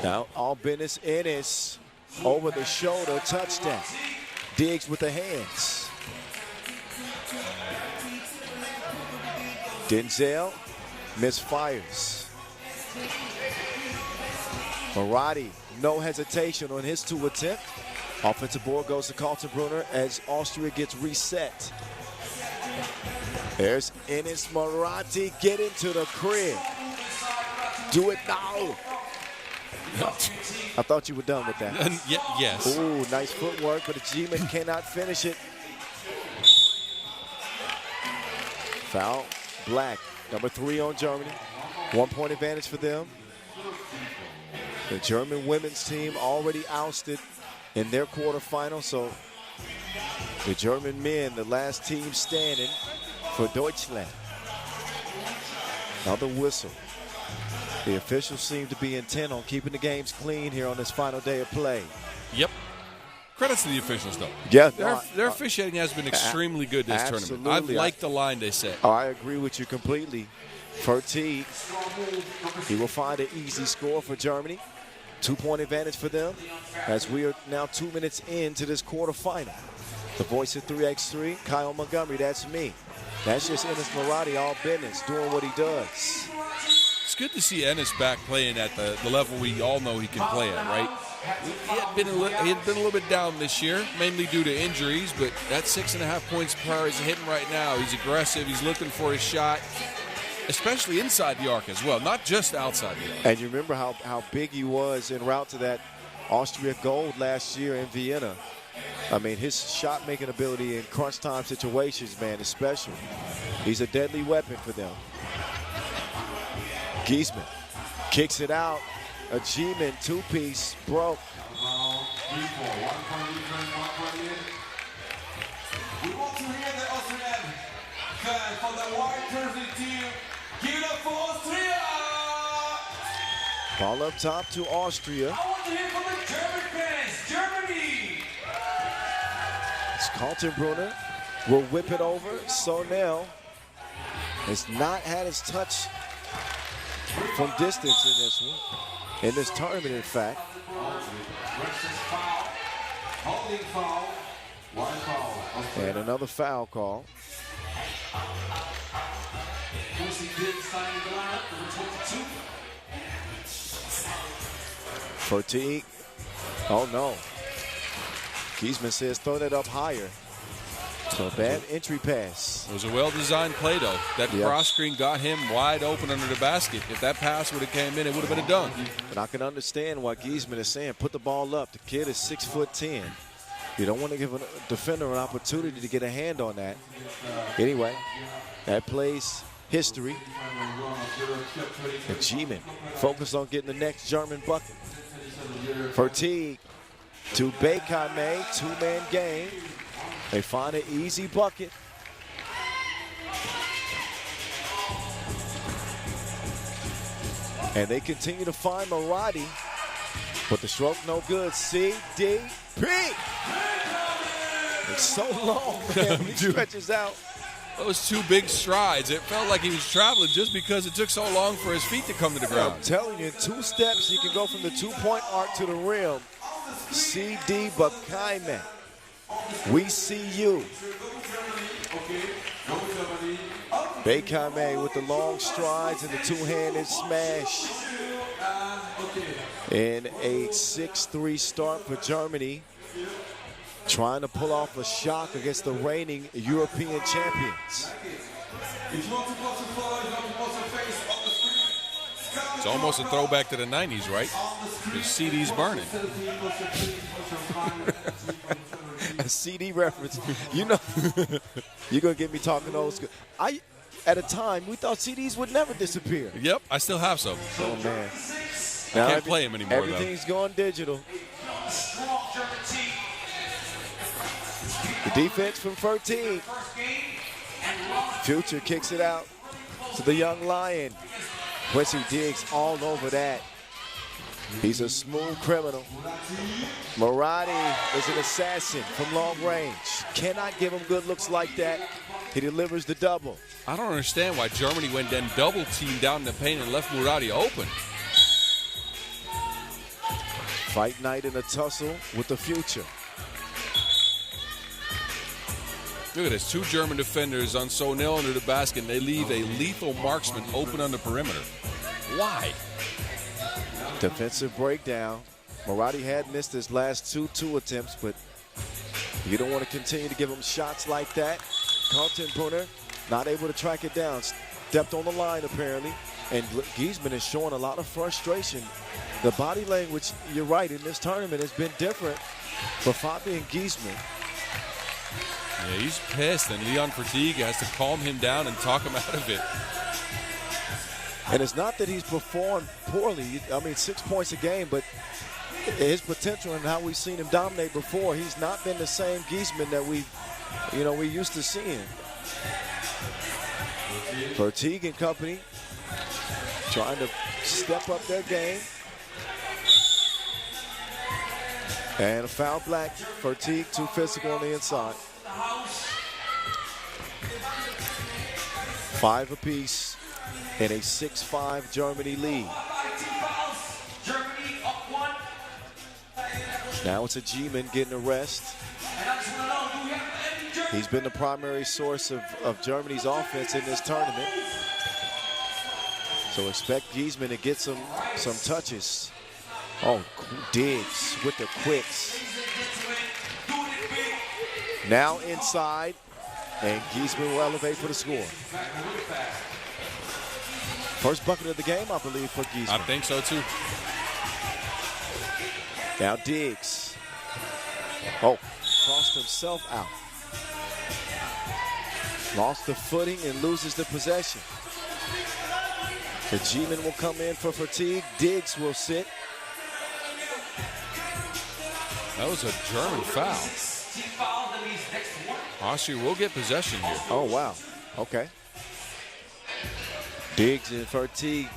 Speaker 1: Now, Albinus Ennis over the shoulder, touchdown. Diggs with the hands. Denzel misfires. Marati, no hesitation on his 2 attempt. Offensive board goes to Kaltenbrunner as Austria gets reset. There's Enes Marati, get into the crib. Do it now. I thought you were done with that.
Speaker 3: Yes.
Speaker 1: Ooh, nice footwork, but Ajimen cannot finish it. Foul, Black, number 3 on Germany. 1 point advantage for them. The German women's team already ousted in their quarterfinal. So the German men, the last team standing for Deutschland. Another whistle. The officials seem to be intent on keeping the games clean here on this final day of play.
Speaker 3: Yep. Credits to the officials, though.
Speaker 1: Yeah,
Speaker 3: their officiating has been extremely good this tournament. I've liked the line they set.
Speaker 1: I agree with you completely. Fertig, he will find an easy score for Germany. 2-point advantage for them as we are now 2 minutes into this quarterfinal. The voice of 3x3, Kyle Montgomery, that's me. That's just Enes Maradi, all business, doing what he does.
Speaker 3: It's good to see Enes back playing at the level we all know he can play at, right? He had been a little bit down this year, mainly due to injuries, but that 6.5 points per hour he's hitting right now. He's aggressive. He's looking for his shot, especially inside the arc as well, not just outside the arc.
Speaker 1: And you remember how big he was en route to that Austria gold last year in Vienna. I mean, his shot-making ability in crunch time situations, man, is special. He's a deadly weapon for them. Giesman kicks it out. A G-man two-piece broke.
Speaker 4: We want to hear the Austrian fan for the white jersey team. Give it up for Austria!
Speaker 1: Ball up top to Austria.
Speaker 4: I want to hear from the German fans. Germany!
Speaker 1: It's Kaltenbrunner will whip it over. Sonel has not had his touch from distance in this one. In this tournament, in fact. And another foul call. Fertig. Oh no. Giesman says throw that up higher. So a bad entry pass.
Speaker 3: It was a well-designed play, though. That cross screen got him wide open under the basket. If that pass would have came in, it would have been a dunk.
Speaker 1: But I can understand why Giesman is saying put the ball up. The kid is 6'10". You don't want to give a defender an opportunity to get a hand on that. Anyway, that plays history. And G-man focused on getting the next German bucket. Fertig to Bekame, two-man game. They find an easy bucket. And they continue to find Maradi, but the stroke no good. CDP. It's so long, man. He stretches out.
Speaker 3: Those two big strides. It felt like he was traveling just because it took so long for his feet to come to the ground.
Speaker 1: I'm telling you, in 2 steps, you can go from the 2-point arc to the rim. CD Bekame. We see you. Bekame with the long strides and the two-handed smash. And a 6-3 start for Germany. Trying to pull off a shock against the reigning European champions.
Speaker 3: It's almost a throwback to the 90s, right? The CD's burning.
Speaker 1: A CD reference. You know, you're going to get me talking old school. At a time, we thought CDs would never disappear.
Speaker 3: Yep, I still have some.
Speaker 1: Oh, man.
Speaker 3: I can't play them anymore,
Speaker 1: everything's going digital. The defense from Fertig. Future kicks it out to the young Lion. Quincy Diggs all over that. He's a smooth criminal. Maradi is an assassin from long range. Cannot give him good looks like that. He delivers the double.
Speaker 3: I don't understand why Germany went then double teamed down in the paint and left Maradi open.
Speaker 1: Fight night in a tussle with the Future.
Speaker 3: Look at this, 2 German defenders on Sonel under the basket, and they leave a lethal marksman open on the perimeter. Why?
Speaker 1: Defensive breakdown. Maradi had missed his last two attempts, but you don't want to continue to give him shots like that. Kaltenbrunner not able to track it down. Stepped on the line, apparently. And Giesman is showing a lot of frustration. The body language, you're right, in this tournament has been different for Fabian Giesman.
Speaker 3: Yeah, he's pissed, and Leon Fertig has to calm him down and talk him out of it.
Speaker 1: And it's not that he's performed poorly. I mean, 6 points a game, but his potential and how we've seen him dominate before. He's not been the same Giesman that we used to seeing. Verteeg and company trying to step up their game. And a foul black. Verteeg too physical on the inside. 5 apiece in a 6-5 Germany lead. Now it's a G-man getting a rest. He's been the primary source of Germany's offense in this tournament. So expect Giesman to get some touches. Oh, Diggs with the quicks. Now inside, and Giesman will elevate for the score. First bucket of the game, I believe, for Giesman.
Speaker 3: I think so, too.
Speaker 1: Now Diggs. Oh, crossed himself out. Lost the footing and loses the possession. The G-man will come in for Verteeg. Diggs will sit.
Speaker 3: That was a German foul. Austria will get possession here.
Speaker 1: Oh, wow. Okay. Diggs and Verteeg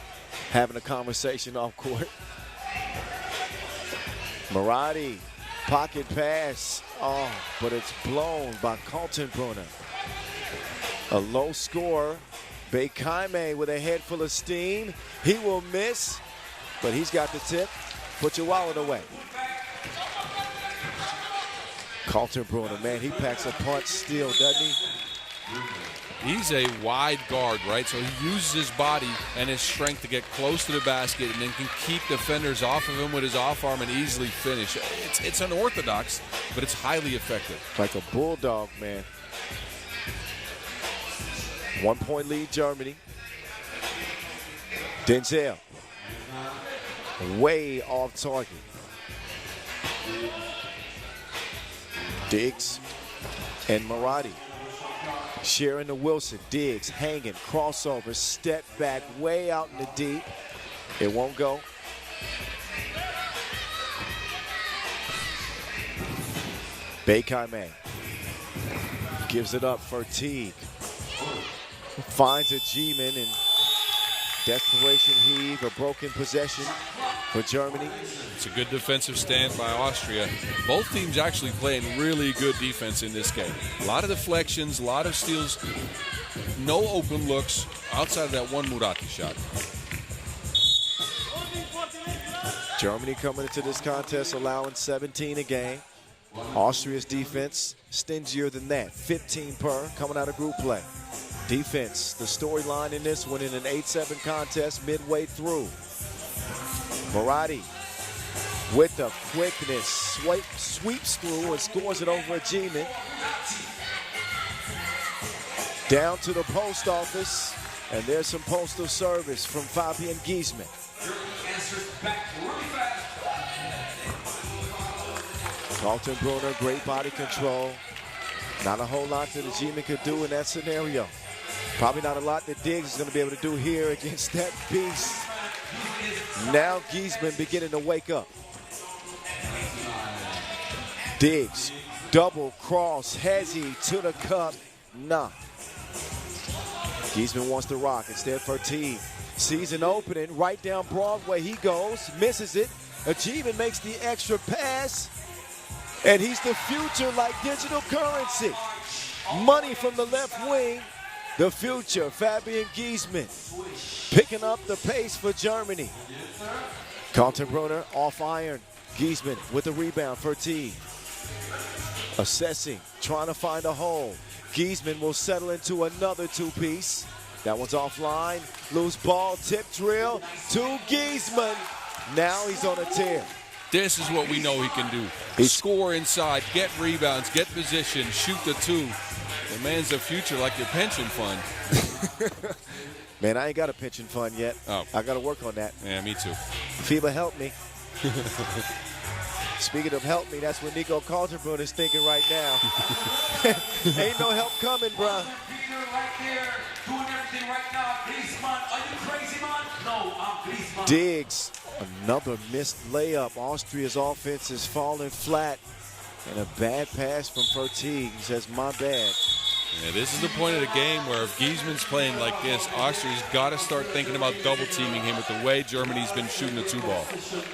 Speaker 1: having a conversation off court. Maratti, pocket pass. Oh, but it's blown by Kaltenbrunner. A low score. Beikaime with a head full of steam. He will miss, but he's got the tip. Put your wallet away. Kaltenbrunner, man, he packs a punch still, doesn't he?
Speaker 3: He's a wide guard, right? So he uses his body and his strength to get close to the basket and then can keep defenders off of him with his off arm and easily finish. It's unorthodox, but it's highly effective.
Speaker 1: Like a bulldog, man. 1-point lead, Germany. Denzel. Way off target. Diggs and Maratti. Sharing to Wilson. Diggs hanging, crossover, step back, way out in the deep. It won't go. Beikaime gives it up for Teague. Finds a G-man and desperation heave, a broken possession for Germany.
Speaker 3: It's a good defensive stand by Austria. Both teams actually playing really good defense in this game. A lot of deflections, a lot of steals, no open looks outside of that one Maratti shot.
Speaker 1: Germany coming into this contest allowing 17 a game. Austria's defense stingier than that, 15 per, coming out of group play. Defense, the storyline in this one in an 8-7 contest midway through. Maratti with the quickness, sweeps through and scores it over a G-man. Down to the post office, and there's some postal service from Fabian Giesman. Kaltenbrunner, great body control. Not a whole lot that the G-man could do in that scenario. Probably not a lot that Diggs is going to be able to do here against that beast. Now Giesman beginning to wake up. Diggs, double cross, has he to the cup? Nah. Giesman wants to rock instead for T. Sees an opening right down Broadway. He goes, misses it. Achievement makes the extra pass. And he's the future like digital currency. Money from the left wing. The future, Fabian Giesman. Picking up the pace for Germany. Kaltenbrunner off iron. Giesman with the rebound for T. Assessing, trying to find a hole. Giesman will settle into another two-piece. That one's offline. Loose ball, tip drill to Giesman. Now he's on a tear.
Speaker 3: This is what we know he can do. Score inside, get rebounds, get position, shoot the two. The man's the future like your pension fund.
Speaker 1: Man, I ain't got a pension fund yet.
Speaker 3: Oh.
Speaker 1: I got to work on that.
Speaker 3: Yeah, me too.
Speaker 1: FIBA help me. Speaking of help me, that's what Nico Kaltenbrunner is thinking right now. Ain't no help coming, bro. Diggs Another missed layup. Austria's offense is falling flat. And a bad pass from Fertig. He says, my bad.
Speaker 3: Yeah, this is the point of the game where if Giesman's playing like this, Austria's got to start thinking about double-teaming him with the way Germany's been shooting the two-ball.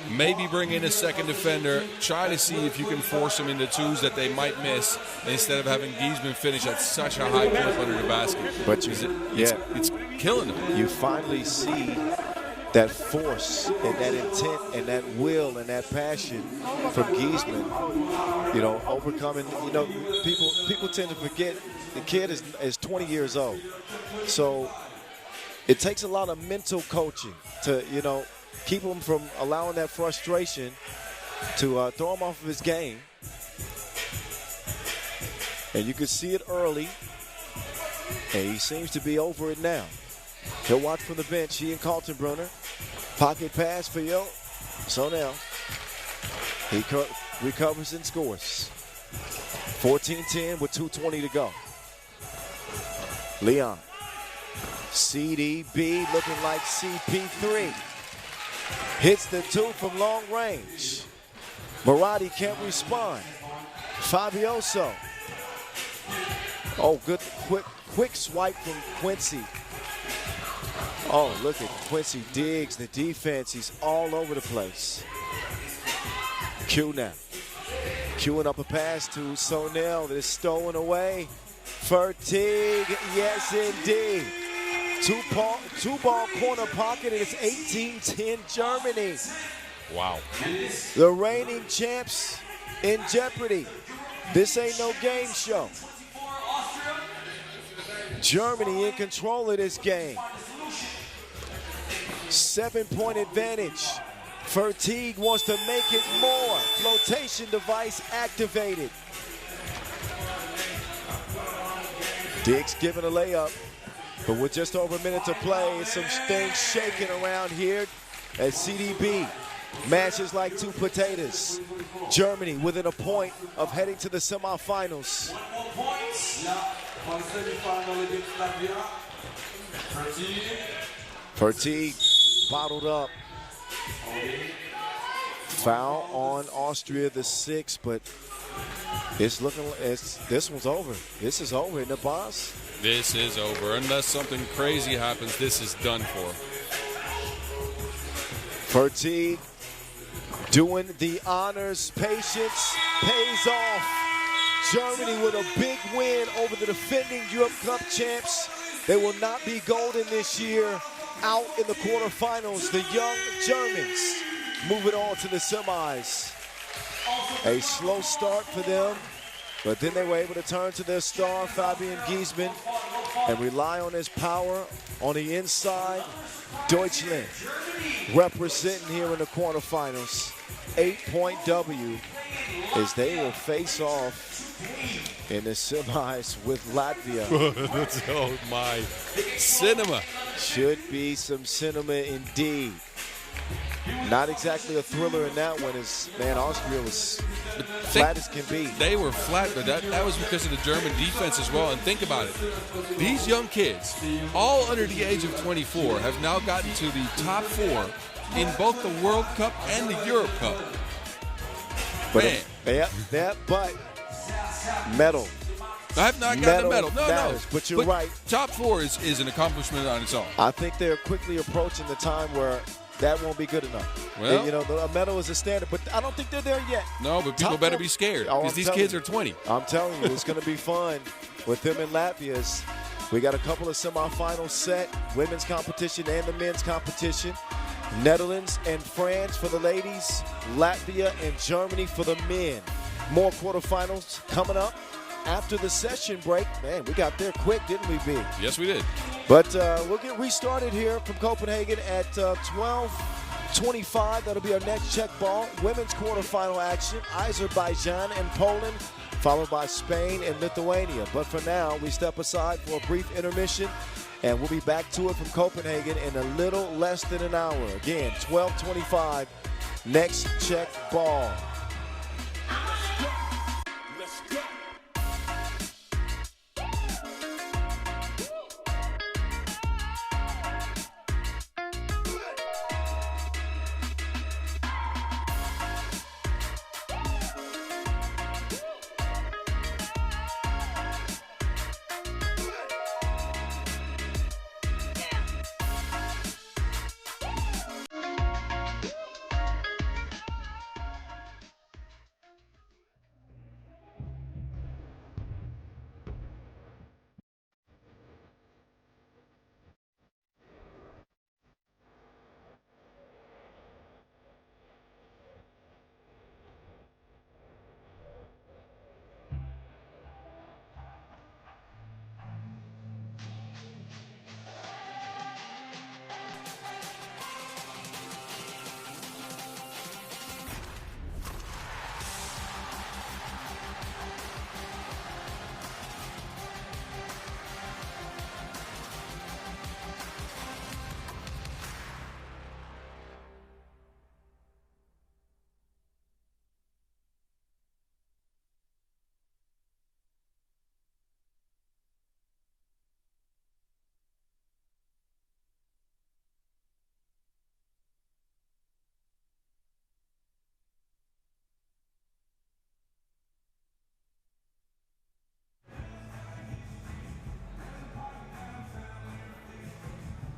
Speaker 3: Maybe bring in a second defender, try to see if you can force them into twos that they might miss instead of having Giesman finish at such a high clip under the basket.
Speaker 1: But
Speaker 3: it's killing them.
Speaker 1: You finally see that force and that intent and that will and that passion from Giesman, you know, overcoming, you know, people tend to forget the kid is 20 years old. So it takes a lot of mental coaching to, you know, keep him from allowing that frustration to throw him off of his game. And you can see it early, and he seems to be over it now. He'll watch from the bench. He and Kaltenbrunner. Pocket pass for Yo. So now he recovers and scores. 14-10 with 2:20 to go. Leon. CDB looking like CP3. Hits the two from long range. Marotti can't respond. Fabioso. Oh, good quick swipe from Quincy. Oh, look at Quincy Diggs, the defense. He's all over the place. Q now. Queuing up a pass to Sonel that is stolen away. Fertig, yes indeed. Two-ball corner pocket, and it's 18-10 Germany.
Speaker 3: Wow.
Speaker 1: The reigning champs in jeopardy. This ain't no game show. Germany in control of this game. 7-point advantage. Fertig wants to make it more. Flotation device activated. Diggs giving a layup, but with just over a minute to play, some things shaking around here as CDB mashes like two potatoes. Germany within a point of heading to the semifinals. Fertig bottled up. Foul on Austria, the 6th, but it's looking, this one's over. This is over, isn't it, boss?
Speaker 3: This is over. Unless something crazy happens, this is done for.
Speaker 1: Fertig doing the honors. Patience pays off. Germany with a big win over the defending Europe Cup champs. They will not be golden this year. Out in the quarterfinals, the young Germans moving on to the semis. A slow start for them, but then they were able to turn to their star, Fabian Giesman, and rely on his power on the inside. Deutschland representing here in the quarterfinals. 8-point W as they will face off in the semis with Latvia.
Speaker 3: Oh my cinema.
Speaker 1: Should be some cinema indeed. Not exactly a thriller in that one, as man, Austria was flat as can be.
Speaker 3: They were flat, but that was because of the German defense as well. And think about it. These young kids, all under the age of 24, have now gotten to the top 4 in both the World Cup and the Europe Cup.
Speaker 1: But but medal.
Speaker 3: I have not gotten a medal. No,
Speaker 1: matters,
Speaker 3: no.
Speaker 1: But you're right.
Speaker 3: Top 4 is an accomplishment on its own.
Speaker 1: I think they're quickly approaching the time where that won't be good enough.
Speaker 3: Well,
Speaker 1: you know, a medal is a standard, but I don't think they're there yet.
Speaker 3: No, but people better be scared because these kids are 20.
Speaker 1: I'm telling you, it's going to be fun with them in Latvia. We got a couple of semifinals set, women's competition and the men's competition. Netherlands and France for the ladies, Latvia and Germany for the men. More quarterfinals coming up after the session break. Man, we got there quick, didn't we, B?
Speaker 3: Yes, we did.
Speaker 1: But we'll get restarted here from Copenhagen at 12:25. That'll be our next check ball. Women's quarterfinal action, Azerbaijan and Poland, followed by Spain and Lithuania. But for now, we step aside for a brief intermission, and we'll be back to it from Copenhagen in a little less than an hour. Again, 12:25, next check ball.